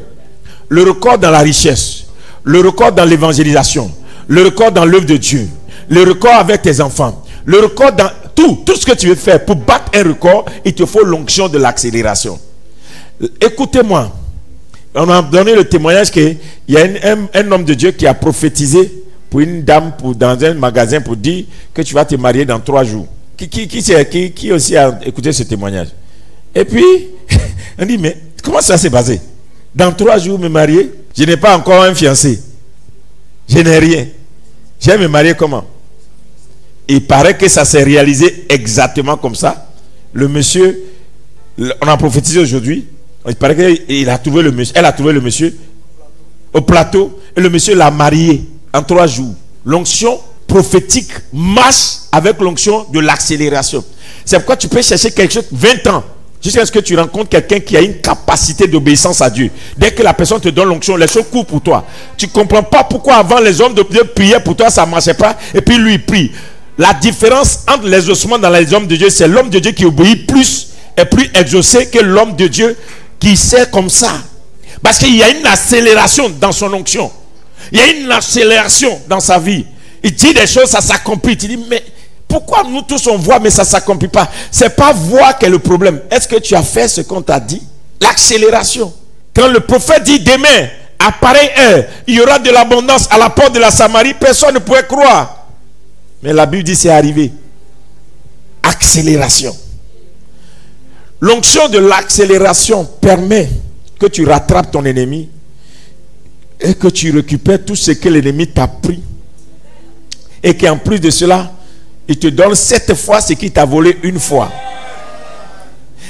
Speaker 1: le record dans la richesse, le record dans l'évangélisation, le record dans l'œuvre de Dieu, le record avec tes enfants, le record dans tout ce que tu veux faire. Pour battre un record, il te faut l'onction de l'accélération. Écoutez-moi, on a donné le témoignage qu'il y a un homme de Dieu qui a prophétisé pour une dame dans un magasin pour dire que tu vas te marier dans 3 jours. Qui aussi a écouté ce témoignage? Et puis, on dit, mais comment ça s'est passé? Dans 3 jours, me marier? Je n'ai pas encore un fiancé. Je n'ai rien. Je vais me marier comment? Il paraît que ça s'est réalisé exactement comme ça. Le monsieur, on a prophétisé aujourd'hui. Il paraît qu'elle a trouvé le monsieur. Elle a trouvé le monsieur au plateau. Et le monsieur l'a marié en 3 jours. L'onction prophétique marche avec l'onction de l'accélération. C'est pourquoi tu peux chercher quelque chose 20 ans jusqu'à ce que tu rencontres quelqu'un qui a une capacité d'obéissance à Dieu. Dès que la personne te donne l'onction, les choses courent pour toi. Tu ne comprends pas pourquoi avant les hommes de Dieu priaient pour toi, ça ne marchait pas, et puis lui il prie. La différence entre les ossements dans les hommes de Dieu, c'est l'homme de Dieu qui obéit plus et plus exaucé que l'homme de Dieu qui sait comme ça. Parce qu'il y a une accélération dans son onction. Il y a une accélération dans sa vie. Il dit des choses, ça s'accomplit. Il dit, mais pourquoi nous tous on voit, mais ça ne s'accomplit pas? C'est pas voir qui est le problème. Est-ce que tu as fait ce qu'on t'a dit? L'accélération. Quand le prophète dit demain, à pareille heure, il y aura de l'abondance à la porte de la Samarie, personne ne pouvait croire. Mais la Bible dit c'est arrivé. Accélération. L'onction de l'accélération permet que tu rattrapes ton ennemi et que tu récupères tout ce que l'ennemi t'a pris. Et qu'en plus de cela, il te donne 7 fois ce qu'il t'a volé une fois.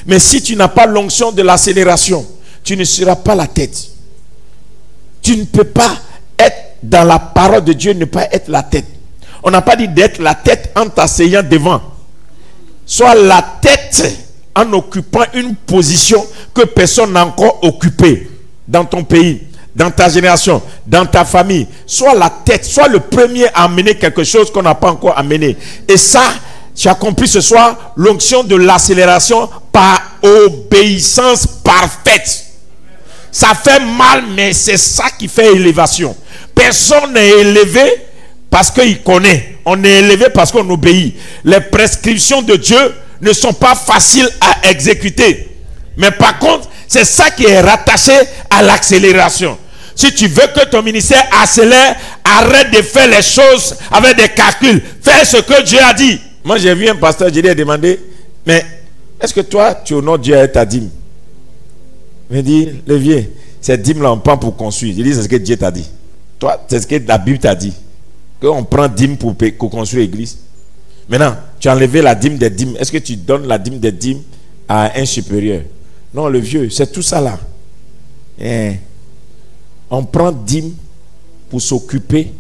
Speaker 1: Mais si tu n'as pas l'onction de l'accélération, tu ne seras pas la tête. Tu ne peux pas être dans la parole de Dieu, ne pas être la tête. On n'a pas dit d'être la tête en t'asseyant devant. Sois la tête en occupant une position que personne n'a encore occupée dans ton pays, dans ta génération, dans ta famille. Sois la tête, sois le premier à amener quelque chose qu'on n'a pas encore amené. Et ça, tu as compris ce soir, l'onction de l'accélération par obéissance parfaite. Ça fait mal, mais c'est ça qui fait élévation. Personne n'est élevé parce qu'il connaît. On est élevé parce qu'on obéit. Les prescriptions de Dieu ne sont pas faciles à exécuter. Mais par contre, c'est ça qui est rattaché à l'accélération. Si tu veux que ton ministère accélère, arrête de faire les choses avec des calculs. Fais ce que Dieu a dit. Moi, j'ai vu un pasteur, je lui ai demandé, mais est-ce que toi, tu honores Dieu avec ta dîme? Il m'a dit, le vieux, cette dîme-là, on prend pour construire. Je dis, c'est ce que Dieu t'a dit. Toi, c'est ce que la Bible t'a dit. Qu'on prend dîme pour construire l'église. Maintenant, tu as enlevé la dîme des dîmes. Est-ce que tu donnes la dîme des dîmes à un supérieur? Non, le vieux, c'est tout ça là. On prend dîme pour s'occuper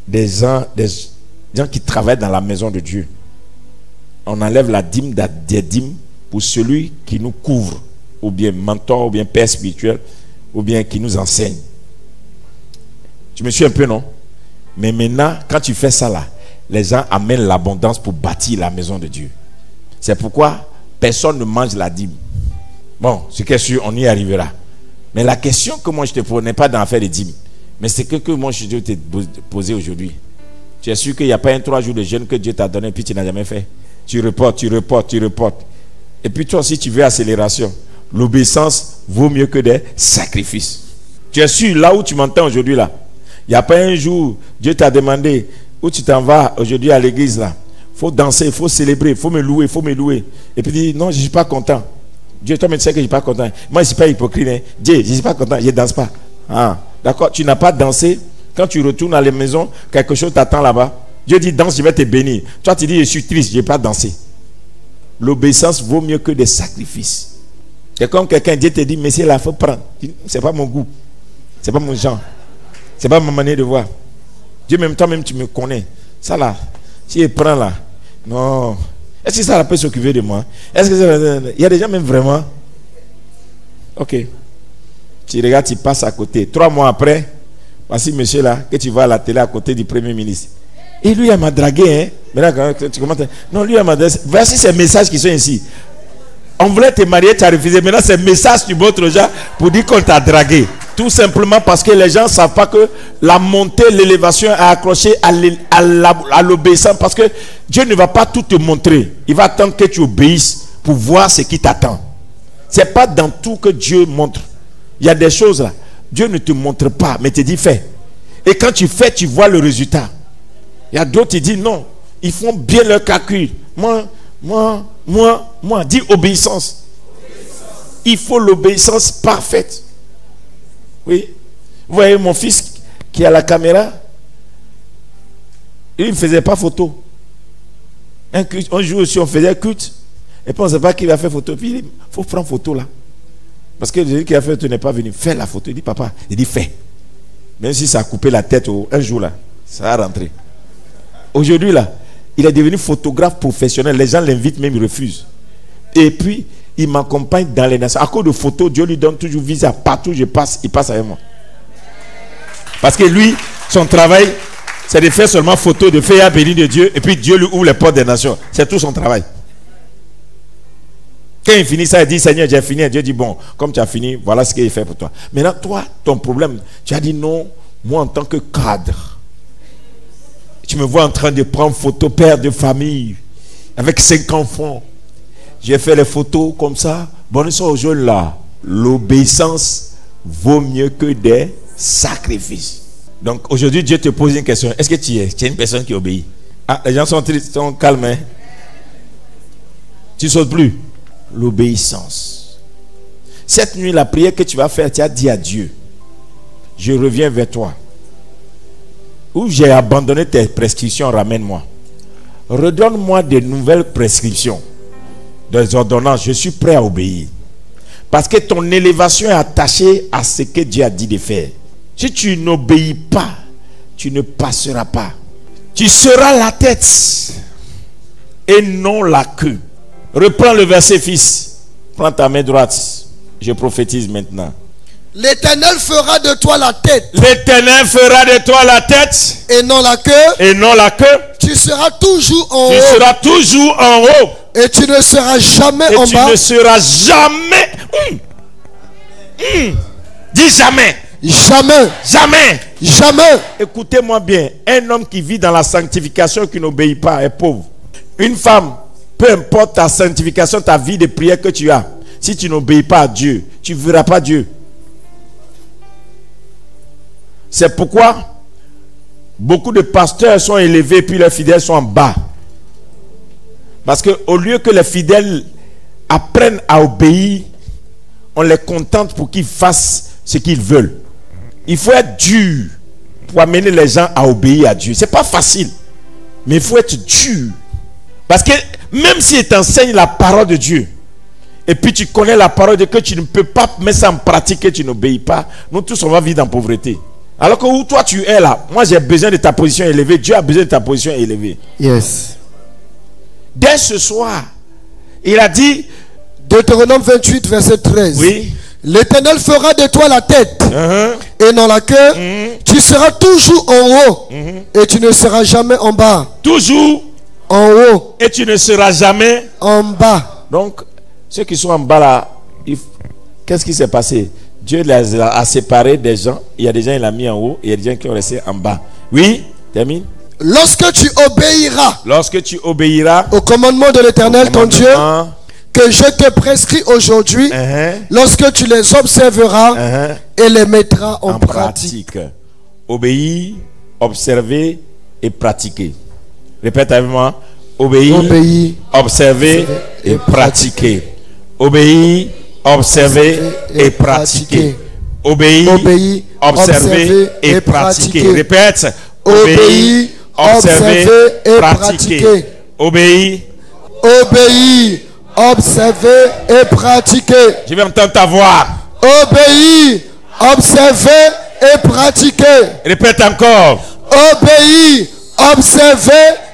Speaker 1: des gens qui travaillent dans la maison de Dieu. On enlève la dîme des dîmes pour celui qui nous couvre, ou bien mentor, ou bien père spirituel, ou bien qui nous enseigne. Tu me suis un peu, non? Mais maintenant, quand tu fais ça là, les gens amènent l'abondance pour bâtir la maison de Dieu. C'est pourquoi personne ne mange la dîme. Bon, ce qui est sûr, on y arrivera. Mais la question que moi je te pose n'est pas d'en faire des dîmes. Mais c'est que moi je te poser aujourd'hui. Tu es sûr qu'il n'y a pas un 3 jours de jeûne que Dieu t'a donné et puis tu n'as jamais fait? Tu reportes. Et puis toi aussi tu veux accélération. L'obéissance vaut mieux que des sacrifices. Tu es sûr, là où tu m'entends aujourd'hui là, il n'y a pas un jour, Dieu t'a demandé, où tu t'en vas aujourd'hui à l'église là. Il faut danser, il faut célébrer, il faut me louer, Et puis il dit, non, je ne suis pas content. Dieu, toi, tu sais que je ne suis pas content. Moi, je ne suis pas hypocrite. Hein. Dieu, je ne suis pas content, je ne danse pas. Ah, d'accord, tu n'as pas dansé. Quand tu retournes à la maison, quelque chose t'attend là-bas. Dieu dit, danse, je vais te bénir. Toi, tu dis, je suis triste, je n'ai pas dansé. L'obéissance vaut mieux que des sacrifices. C'est comme quelqu'un, Dieu te dit, mais c'est là, il faut prendre. Ce n'est pas mon goût. Ce n'est pas mon genre. Ce n'est pas ma manière de voir. Dieu, même toi-même, tu me connais. Ça là, si je prends là, non. Est-ce que ça peut s'occuper de moi? Est-ce que il y a des gens même vraiment? Ok. Tu regardes, tu passes à côté. 3 mois après, voici monsieur là, que tu vois à la télé à côté du Premier ministre. Et lui, il m'a dragué. Hein? Maintenant, tu commences. Non, lui, il m'a dragué. Voici ces messages qui sont ici. On voulait te marier, tu as refusé. Maintenant, ces messages tu montres aux gens pour dire qu'on t'a dragué. Tout simplement parce que les gens ne savent pas que la montée, l'élévation est accrochée à l'obéissance. Parce que Dieu ne va pas tout te montrer. Il va attendre que tu obéisses pour voir ce qui t'attend. Ce n'est pas dans tout que Dieu montre. Il y a des choses là. Dieu ne te montre pas, mais te dit fais. Et quand tu fais, tu vois le résultat. Il y a d'autres qui disent non. Ils font bien leur calcul. Moi. Dis obéissance. Il faut l'obéissance parfaite. Oui. Vous voyez mon fils qui a la caméra, il ne faisait pas photo. Un jour aussi, on faisait culte. Et puis on ne sait pas qui va faire photo. Puis il dit, il faut prendre photo là. Parce que celui qui a fait photo n'est pas venu. Fais la photo. Il dit, papa, il dit, fais. Même si ça a coupé la tête un jour là, ça a rentré. Aujourd'hui, là, il est devenu photographe professionnel. Les gens l'invitent, même ils refusent. Et puis, il m'accompagne dans les nations. À cause de photos, Dieu lui donne toujours visa. Partout où je passe, il passe avec moi. Parce que lui, son travail, c'est de faire seulement photos, de faire béni de Dieu. Et puis Dieu lui ouvre les portes des nations. C'est tout son travail. Quand il finit ça, il dit, Seigneur, j'ai fini. Et Dieu dit, bon, comme tu as fini, voilà ce qu'il fait pour toi. Maintenant, toi, ton problème, tu as dit non, moi en tant que cadre, tu me vois en train de prendre photo, père de famille, avec 5 enfants. J'ai fait les photos comme ça. Bonne soirée aux jeunes là. L'obéissance vaut mieux que des sacrifices. Donc aujourd'hui, Dieu te pose une question. Est-ce que tu es une personne qui obéit? Ah, les gens sont tristes, sont calmes. Hein? Tu ne sautes plus. L'obéissance. Cette nuit, la prière que tu vas faire, tu as dit à Dieu, je reviens vers toi. Où j'ai abandonné tes prescriptions, ramène-moi. Redonne-moi de nouvelles prescriptions, des ordonnances. Je suis prêt à obéir. Parce que ton élévation est attachée à ce que Dieu a dit de faire. Si tu n'obéis pas, tu ne passeras pas. Tu seras la tête et non la queue. Reprends le verset, fils. Prends ta main droite. Je prophétise maintenant.
Speaker 2: L'Éternel fera de toi la tête.
Speaker 1: L'Éternel fera de toi la tête.
Speaker 2: Et non la queue.
Speaker 1: Et non la queue.
Speaker 2: Tu seras toujours en haut.
Speaker 1: Tu seras toujours en haut.
Speaker 2: Et tu ne seras jamais en bas.
Speaker 1: Et tu ne seras jamais. Dis jamais.
Speaker 2: Jamais.
Speaker 1: Jamais.
Speaker 2: Jamais.
Speaker 1: Écoutez-moi bien. Un homme qui vit dans la sanctification, qui n'obéit pas, est pauvre. Une femme, peu importe ta sanctification, ta vie de prière que tu as, si tu n'obéis pas à Dieu, tu ne verras pas Dieu. C'est pourquoi beaucoup de pasteurs sont élevés puis les fidèles sont en bas. Parce qu'au lieu que les fidèles apprennent à obéir, on les contente pour qu'ils fassent ce qu'ils veulent. Il faut être dur pour amener les gens à obéir à Dieu. Ce n'est pas facile, mais il faut être dur. Parce que même si tu enseignes la parole de Dieu, et puis tu connais la parole de Dieu, que tu ne peux pas mettre ça en pratique, que tu n'obéis pas, nous tous on va vivre en pauvreté. Alors que où toi tu es là, moi j'ai besoin de ta position élevée, Dieu a besoin de ta position élevée.
Speaker 2: Yes.
Speaker 1: Dès ce soir, il a dit,
Speaker 2: Deutéronome 28, verset 13.
Speaker 1: Oui.
Speaker 2: L'Éternel fera de toi la tête et non la queue. Tu seras toujours en haut et tu ne seras jamais en bas.
Speaker 1: Toujours
Speaker 2: en haut
Speaker 1: et tu ne seras jamais
Speaker 2: en bas.
Speaker 1: Donc, ceux qui sont en bas là, qu'est-ce qui s'est passé? Dieu les a séparés des gens. Il y a des gens, il a mis en haut et il y a des gens qui ont resté en bas. Oui, termine.
Speaker 2: Lorsque tu obéiras au commandement de l'Éternel ton Dieu, que je te prescris aujourd'hui, lorsque tu les observeras et les mettras en pratique.
Speaker 1: Obéir, observer et pratiquer. Répète avec moi. Obéir, observer et pratiquer. Obéir, observer et pratiquer. Obéir, observer et pratiquer. Répète.
Speaker 2: Obéir, observer et pratiquer.
Speaker 1: Obéir,
Speaker 2: observer et pratiquer.
Speaker 1: Je vais entendre ta voix.
Speaker 2: Obéir, observer et pratiquer.
Speaker 1: Répète encore.
Speaker 2: Obéir, observer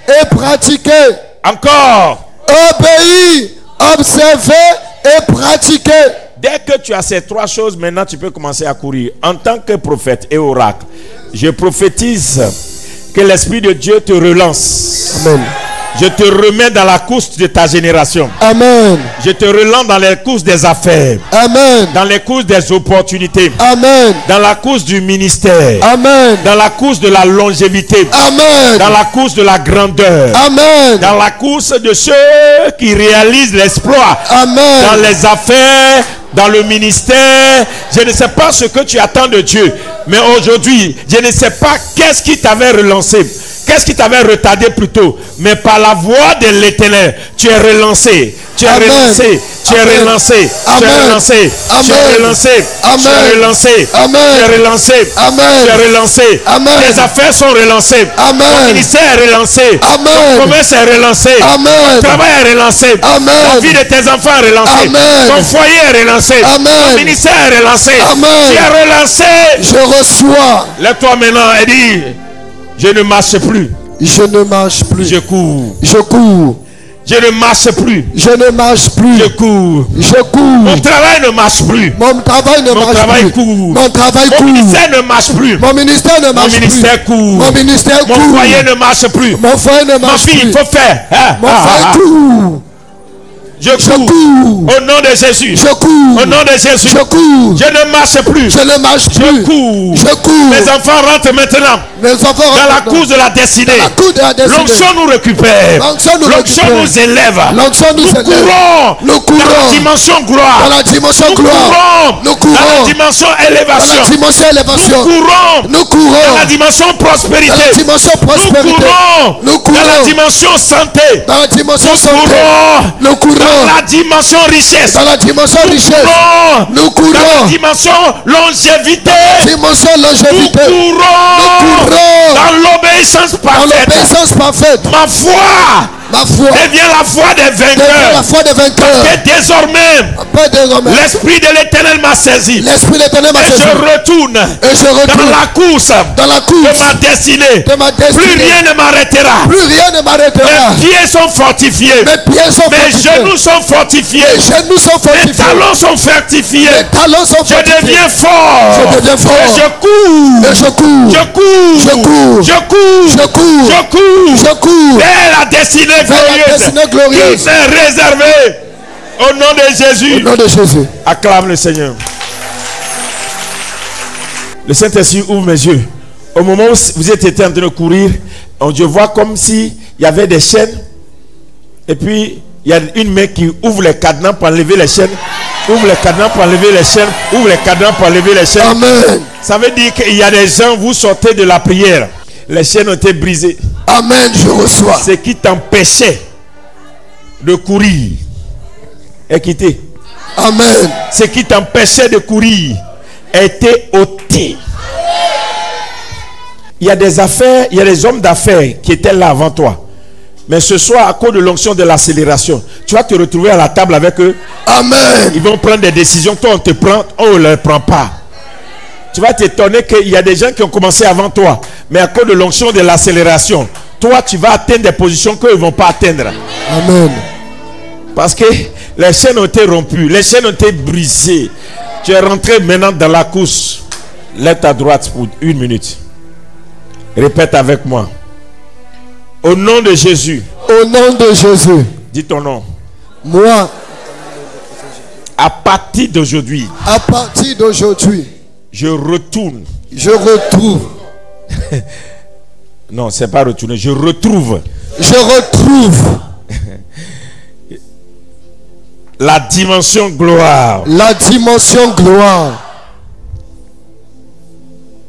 Speaker 2: et pratiquer.
Speaker 1: Encore.
Speaker 2: Obéir, observer et pratiquer.
Speaker 1: Dès que tu as ces 3 choses, maintenant tu peux commencer à courir. En tant que prophète et oracle, je prophétise que l'Esprit de Dieu te relance.
Speaker 2: Amen.
Speaker 1: Je te remets dans la course de ta génération.
Speaker 2: Amen.
Speaker 1: Je te relance dans les courses des affaires.
Speaker 2: Amen.
Speaker 1: Dans les courses des opportunités.
Speaker 2: Amen.
Speaker 1: Dans la course du ministère.
Speaker 2: Amen.
Speaker 1: Dans la course de la longévité.
Speaker 2: Amen.
Speaker 1: Dans la course de la grandeur.
Speaker 2: Amen.
Speaker 1: Dans la course de ceux qui réalisent l'exploit.
Speaker 2: Amen.
Speaker 1: Dans les affaires, dans le ministère. Je ne sais pas ce que tu attends de Dieu. Mais aujourd'hui, je ne sais pas qu'est-ce qui t'avait relancé. Qu'est-ce qui t'avait retardé plus tôt? Mais par la voix de l'Éternel, tu es relancé. Tu es relancé. Tu es relancé. Tu es relancé. Tu es relancé. Tu es relancé. Tu es relancé. Tu es relancé. Tes affaires sont relancées. Ton ministère est relancé. Ton commerce est relancé. Ton travail est relancé. La vie de tes enfants est relancée. Ton foyer est relancé. Ton ministère est relancé. Tu es relancé.
Speaker 2: Je reçois.
Speaker 1: Lève-toi maintenant et dis: je ne marche plus.
Speaker 2: Je ne marche plus.
Speaker 1: Je cours.
Speaker 2: Je cours.
Speaker 1: Je ne marche plus.
Speaker 2: Je ne marche plus.
Speaker 1: Je cours.
Speaker 2: Je cours.
Speaker 1: Mon travail ne marche plus.
Speaker 2: Mon travail ne marche plus.
Speaker 1: Court.
Speaker 2: Mon travail court.
Speaker 1: Mon ministère ne marche plus.
Speaker 2: Mon ministère ne marche plus.
Speaker 1: Mon ministère court.
Speaker 2: Mon ministère court.
Speaker 1: Mon foyer ne marche plus.
Speaker 2: Mon foyer ne marche plus.
Speaker 1: Ma fille, il faut faire.
Speaker 2: Mon foyer court.
Speaker 1: Je cours. Au nom de Jésus.
Speaker 2: Je cours.
Speaker 1: Au nom de Jésus.
Speaker 2: Je cours.
Speaker 1: Je ne marche plus.
Speaker 2: Je ne marche plus.
Speaker 1: Je cours.
Speaker 2: Je cours.
Speaker 1: Mes enfants rentrent maintenant.
Speaker 2: Mes enfants rentrent
Speaker 1: dans la course de la destinée. L'onction nous récupère. L'onction nous élève. Nous courons. Dans la dimension gloire.
Speaker 2: Dans la dimension gloire. Nous courons.
Speaker 1: Dans la dimension élévation.
Speaker 2: Dans la dimension élévation.
Speaker 1: Nous courons. Dans la dimension prospérité.
Speaker 2: Dans la dimension prospérité.
Speaker 1: Nous courons. Dans la dimension santé.
Speaker 2: Dans la dimension santé. Nous courons.
Speaker 1: Dans la dimension richesse.
Speaker 2: Dans la dimension richesse. Nous courons.
Speaker 1: Dans la dimension longévité.
Speaker 2: Dimension longévité.
Speaker 1: Nous courons. Dans l'obéissance parfaite.
Speaker 2: Dans l'obéissance parfaite.
Speaker 1: Ma foi devient la foi des vainqueurs.
Speaker 2: La foi des vainqueurs.
Speaker 1: Parce que désormais, l'esprit de l'Éternel m'a saisi.
Speaker 2: L'esprit de l'Éternel m'a saisi.
Speaker 1: Et je retourne dans la course de ma destinée. Plus rien ne m'arrêtera. Mes pieds sont fortifiés. Mes genoux sont fortifiés. Mes talons sont fortifiés. Je deviens fort. Et je cours. Je cours. Je cours. Je cours. Je cours. Je cours. Je cours. Vers la destinée glorieuse qui m'est réservée. Au nom de Jésus.
Speaker 2: Au nom de Jésus.
Speaker 1: Acclame le Seigneur. Le Saint-Esprit ouvre mes yeux. Au moment où vous êtes en train de courir, je vois comme s'il y avait des chaînes. Et puis, il y a une main qui ouvre les cadenas pour enlever les chaînes. Ouvre les cadenas pour enlever les chaînes. Ouvre les cadenas pour enlever les chaînes.
Speaker 2: Amen.
Speaker 1: Ça veut dire qu'il y a des gens, vous sortez de la prière. Les chaînes ont été brisées.
Speaker 2: Amen, je reçois.
Speaker 1: Ce qui t'empêchait de courir est quitté.
Speaker 2: Amen.
Speaker 1: Ce qui t'empêchait de courir a été ôté. Il y a des affaires, il y a des hommes d'affaires qui étaient là avant toi. Mais ce soir, à cause de l'onction de l'accélération, tu vas te retrouver à la table avec eux.
Speaker 2: Amen.
Speaker 1: Ils vont prendre des décisions. Toi, on te prend, on ne les prend pas. Tu vas t'étonner qu'il y a des gens qui ont commencé avant toi. Mais à cause de l'onction de l'accélération, toi, tu vas atteindre des positions qu'eux ne vont pas atteindre.
Speaker 2: Amen.
Speaker 1: Parce que les chaînes ont été rompues. Les chaînes ont été brisées. Tu es rentré maintenant dans la course. Lève ta droite pour 1 minute. Répète avec moi. Au nom de Jésus.
Speaker 2: Au nom de Jésus.
Speaker 1: Dis ton nom.
Speaker 2: Moi.
Speaker 1: À partir d'aujourd'hui.
Speaker 2: À partir d'aujourd'hui.
Speaker 1: Je retourne.
Speaker 2: Je retrouve.
Speaker 1: Non, c'est pas retourner. Je retrouve.
Speaker 2: Je retrouve.
Speaker 1: La dimension gloire.
Speaker 2: La dimension gloire.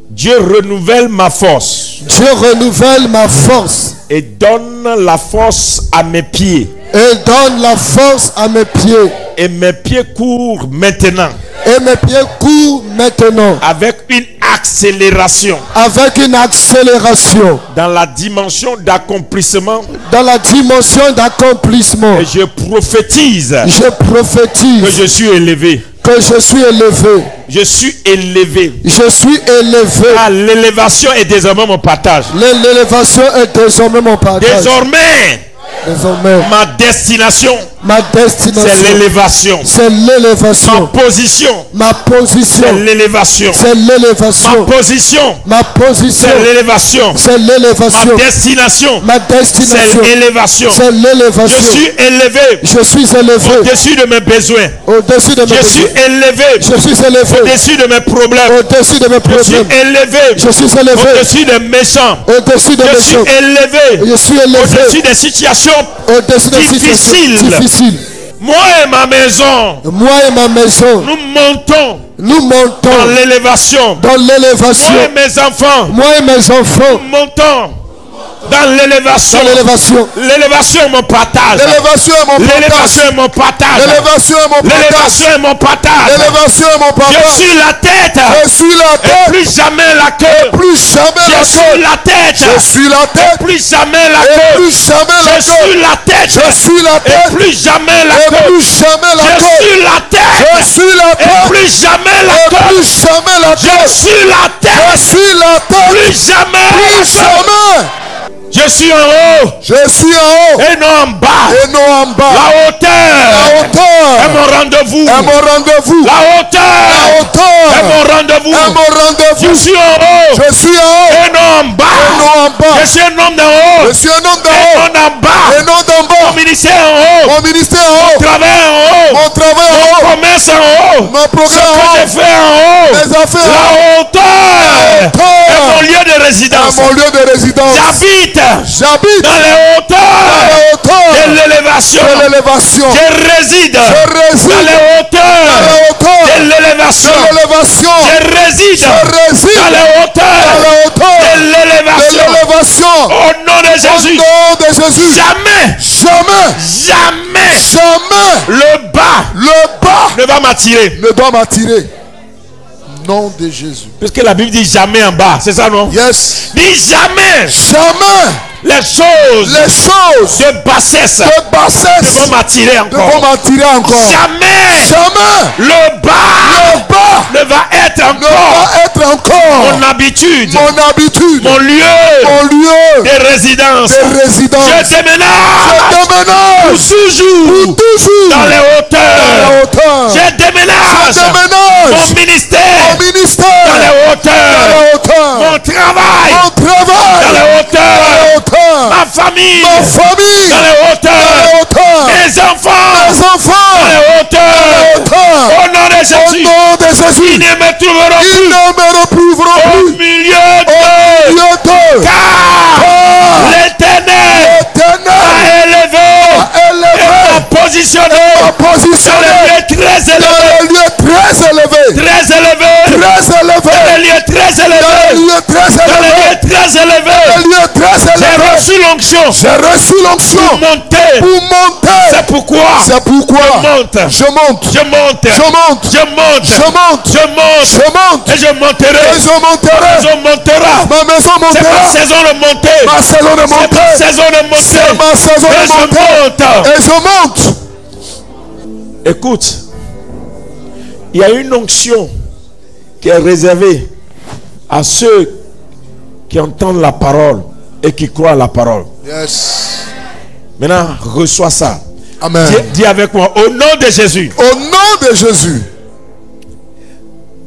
Speaker 1: Dieu renouvelle ma force.
Speaker 2: Dieu renouvelle ma force.
Speaker 1: Et donne la force à mes pieds.
Speaker 2: Et donne la force à mes pieds.
Speaker 1: Et mes pieds courent maintenant.
Speaker 2: Et mes pieds courent maintenant.
Speaker 1: Avec une accélération.
Speaker 2: Avec une accélération.
Speaker 1: Dans la dimension d'accomplissement.
Speaker 2: Dans la dimension d'accomplissement.
Speaker 1: Et je prophétise.
Speaker 2: Je prophétise.
Speaker 1: Que je suis élevé.
Speaker 2: Que je suis élevé.
Speaker 1: Je suis élevé.
Speaker 2: Je suis élevé.
Speaker 1: Ah, l'élévation est désormais mon partage.
Speaker 2: L'élévation est désormais mon partage.
Speaker 1: Désormais. Ma destination. C'est l'élévation.
Speaker 2: C'est l'élévation.
Speaker 1: Ma position. C'est l'élévation.
Speaker 2: C'est l'élévation.
Speaker 1: Ma position. C'est l'élévation.
Speaker 2: C'est l'élévation.
Speaker 1: Ma destination. C'est l'élévation.
Speaker 2: C'est l'élévation.
Speaker 1: Je suis élevé.
Speaker 2: Je suis élevé.
Speaker 1: Au-dessus de mes besoins.
Speaker 2: Au-dessus de mes besoins.
Speaker 1: Je suis élevé.
Speaker 2: Je suis élevé.
Speaker 1: Au-dessus de mes problèmes.
Speaker 2: Au-dessus de mes problèmes.
Speaker 1: Je suis élevé.
Speaker 2: Je suis élevé.
Speaker 1: Au-dessus des méchants.
Speaker 2: Au-dessus des méchants.
Speaker 1: Je suis élevé.
Speaker 2: Je suis élevé.
Speaker 1: Au-dessus des situations difficiles. Moi et ma maison. Nous montons. Dans l'élévation. Moi et mes enfants. Nous montons. Dans l'élévation. L'élévation est mon partage. L'élévation est mon partage. Je suis la tête. Et plus jamais la queue. Je suis la tête. Et plus jamais la queue. Je suis la tête. Et plus jamais la queue. Je suis la tête. Et plus jamais la queue. Je suis la tête. Plus jamais. Je suis en haut.
Speaker 2: Je suis en haut.
Speaker 1: Et non en bas.
Speaker 2: Et non en bas.
Speaker 1: La hauteur est mon rendez-vous.
Speaker 2: Est mon rendez-vous.
Speaker 1: La hauteur est mon rendez-vous.
Speaker 2: Est mon rendez-vous.
Speaker 1: Je suis en haut.
Speaker 2: Je suis en haut.
Speaker 1: Et non en bas.
Speaker 2: Et non en bas.
Speaker 1: Je suis un homme d'en haut.
Speaker 2: Je suis un homme d'en
Speaker 1: Et
Speaker 2: haut.
Speaker 1: non en bas.
Speaker 2: Et non d'en bas.
Speaker 1: Mon ministère en haut.
Speaker 2: Mon ministère en haut.
Speaker 1: Mon travail en haut.
Speaker 2: Mon travail en haut.
Speaker 1: Mon commerce en haut.
Speaker 2: Mon
Speaker 1: Ce
Speaker 2: programme en
Speaker 1: que
Speaker 2: haut.
Speaker 1: j'ai fait en haut.
Speaker 2: Mes affaires en haut.
Speaker 1: La hauteur est mon lieu de résidence.
Speaker 2: Est mon lieu de résidence.
Speaker 1: J'habite
Speaker 2: J'habite
Speaker 1: dans les hauteurs de l'élévation.
Speaker 2: de l'élévation.
Speaker 1: Je réside dans les hauteurs de l'élévation. Je réside dans les hauteurs de l'élévation. Au nom de Jésus. Jamais le bas ne va m'attirer.
Speaker 2: Ne doit m'attirer. Nom de Jésus.
Speaker 1: Parce que la Bible dit jamais en bas, c'est ça non?
Speaker 2: Yes.
Speaker 1: Dit jamais. Les choses de bassesse vont m'attirer encore. Jamais le bas ne va être encore mon habitude, mon lieu de résidence. Je déménage pour toujours dans les hauteurs. Je déménage mon ministère dans les hauteurs. Mon travail dans les hauteurs. Ma famille dans les hauteurs. Mes enfants dans les hauteurs. Au nom de Jésus, ils ne me trouveront plus au milieu d'eux. Car l'Éternel m'a élevé et m'a positionné dans les lieux très élevés. J'ai reçu l'onction pour monter. C'est pourquoi je monte. Et je monterai. Ma maison montera. C'est ma saison de monter. Et je monte. Écoute, il y a une onction qui est réservée à ceux qui entendent la parole et qui croient à la parole. Yes. Maintenant, reçois ça. Amen. Dis avec moi, au nom de Jésus. Au nom de Jésus.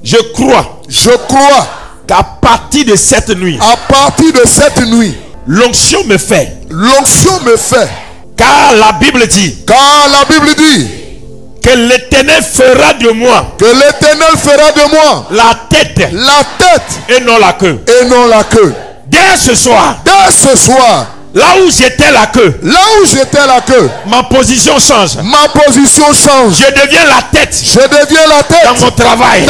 Speaker 1: Je crois qu'à partir de cette nuit, l'onction me fait. Car la Bible dit que l'Éternel fera de moi la tête et non la queue. Dès ce soir, là où j'étais la queue, ma position change. Je deviens la tête. Dans mon travail,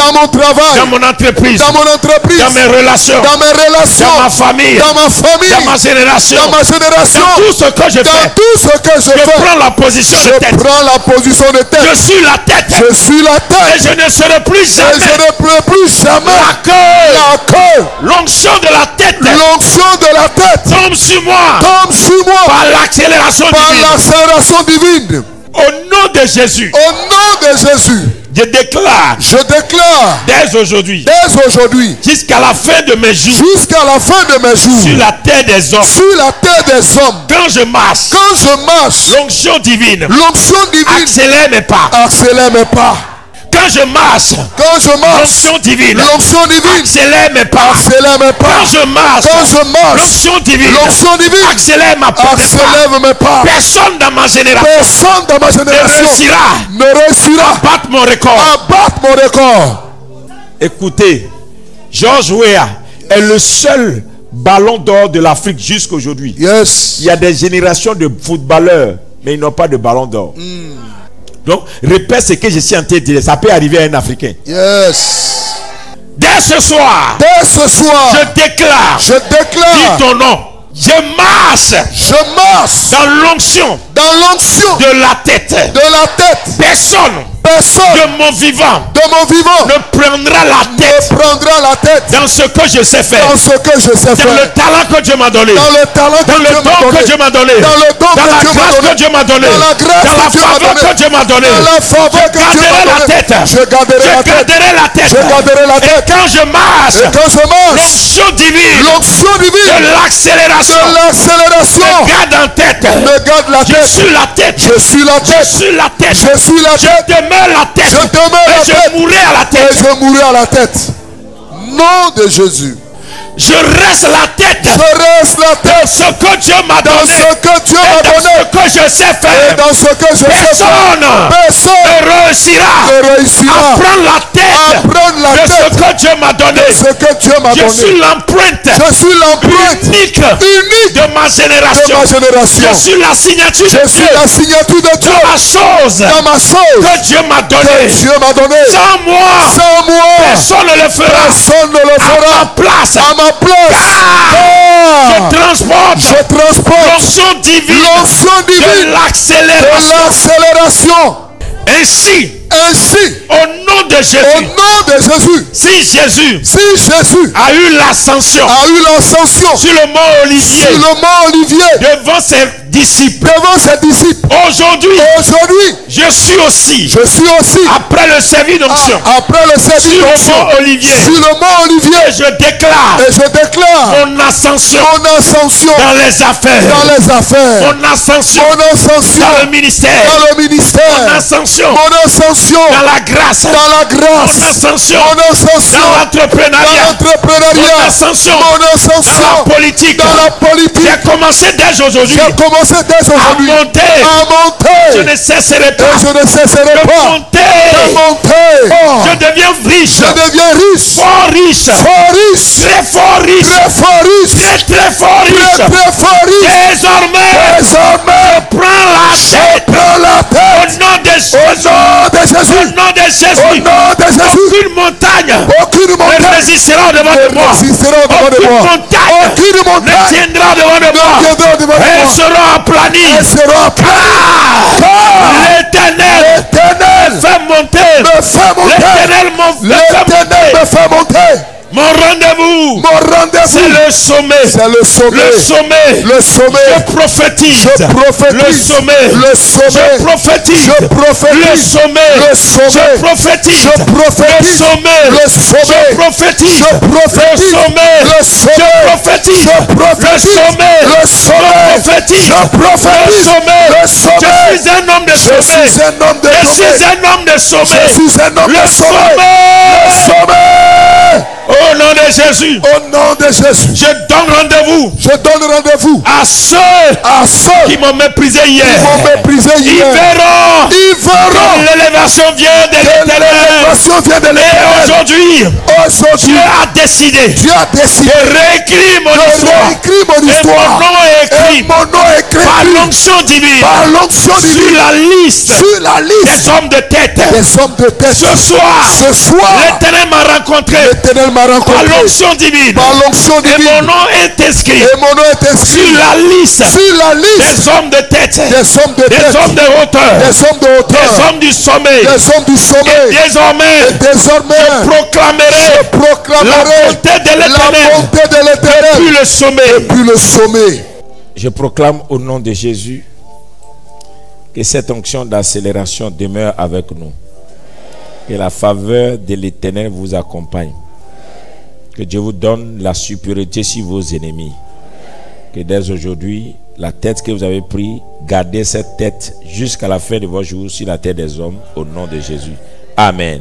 Speaker 1: dans mon entreprise, dans mes relations, dans ma famille, dans ma génération, dans tout ce que je fais. Je prends la position de tête. Je suis la tête. Et je ne serai plus jamais la queue. L'onction de la tête tombe sur moi. Par l'accélération divine. Au nom de Jésus. Je déclare dès aujourd'hui jusqu'à la fin de mes jours sur la terre des hommes. Quand je marche, l'onction divine accélère mes pas. Quand je marche, l'onction divine accélère mes pas. Quand je marche, l'onction divine accélère mes pas. Personne dans ma génération ne réussira à battre mon record. Écoutez, George Weah est le seul ballon d'or de l'Afrique jusqu'aujourd'hui. Yes. Il y a des générations de footballeurs, mais ils n'ont pas de ballon d'or. Donc, répète ce que je suis en train de dire. Ça peut arriver à un Africain. Yes. Dès ce soir, je déclare, dis ton nom. Je marche dans l'onction de la tête. Personne de mon vivant ne prendra la tête dans ce que je sais faire, dans le talent que Dieu m'a donné, dans le don que Dieu m'a donné, dans la grâce que Dieu m'a donné, dans la faveur que Dieu m'a donné. Je garderai la tête. Et quand je marche, l'onction divine de l'accélération me garde en tête. Je suis la tête. Je demeure la tête. Et je mourrai à la tête.
Speaker 2: Nom de Jésus.
Speaker 1: Je reste la tête. Dans ce que Dieu m'a donné. Dans ce que je sais faire. Personne ne réussira à prendre la tête de ce que Dieu m'a donné. Je suis l'empreinte unique de ma génération. Je suis la signature de Dieu dans ma chose que Dieu m'a donné. Sans moi, personne ne le fera. À ma place. Je transporte l'onction divine de l'accélération. Ainsi, au nom de Jésus, si Jésus a eu l'ascension sur le mont Olivier devant ses disciples, aujourd'hui je suis aussi après le service d'onction sur le mont Olivier, et je déclare mon ascension dans les affaires, mon ascension dans le ministère, mon ascension dans la grâce, mon ascension dans l'entrepreneuriat, mon ascension dans la politique. J'ai commencé dès aujourd'hui à monter. Je ne cesserai pas de monter. Je deviens riche, fort riche, très fort riche, très fort riche. Désormais, je prends la tête. Au nom de Jésus, aucune montagne ne résistera devant de moi. Aucune montagne ne tiendra devant de moi. Elle sera aplanie. L'Éternel me fait monter. L'Éternel me fait monter. Mon rendez-vous, c'est le sommet. Le sommet. Je prophétise. Le sommet. Je prophétise. Le sommet. Je prophétise. Le sommet. Je prophétise. Le sommet. Je prophétise. Le sommet. Je prophétise. Le sommet. Je suis un homme de sommet. Je suis un homme de sommet. Le sommet. Au nom de Jésus. Je donne rendez-vous à ceux qui m'ont méprisé hier. Ils verront que l'élévation vient de l'Éternel. Et aujourd'hui, Dieu a décidé de réécrire mon histoire. Et mon nom est écrit par l'onction divine sur la liste des hommes de tête. Ce soir, l'Éternel m'a rencontré. Par l'onction divine. Et mon nom est inscrit sur la liste des hommes de tête, des hommes de hauteur, des hommes du sommet. Et désormais, je proclamerai la bonté de l'Éternel depuis le sommet. Je proclame au nom de Jésus que cette onction d'accélération demeure avec nous. Que la faveur de l'Éternel vous accompagne. Que Dieu vous donne la supériorité sur vos ennemis. Que dès aujourd'hui, la tête que vous avez prise, gardez cette tête jusqu'à la fin de vos jours sur la tête des hommes, au nom de Jésus. Amen.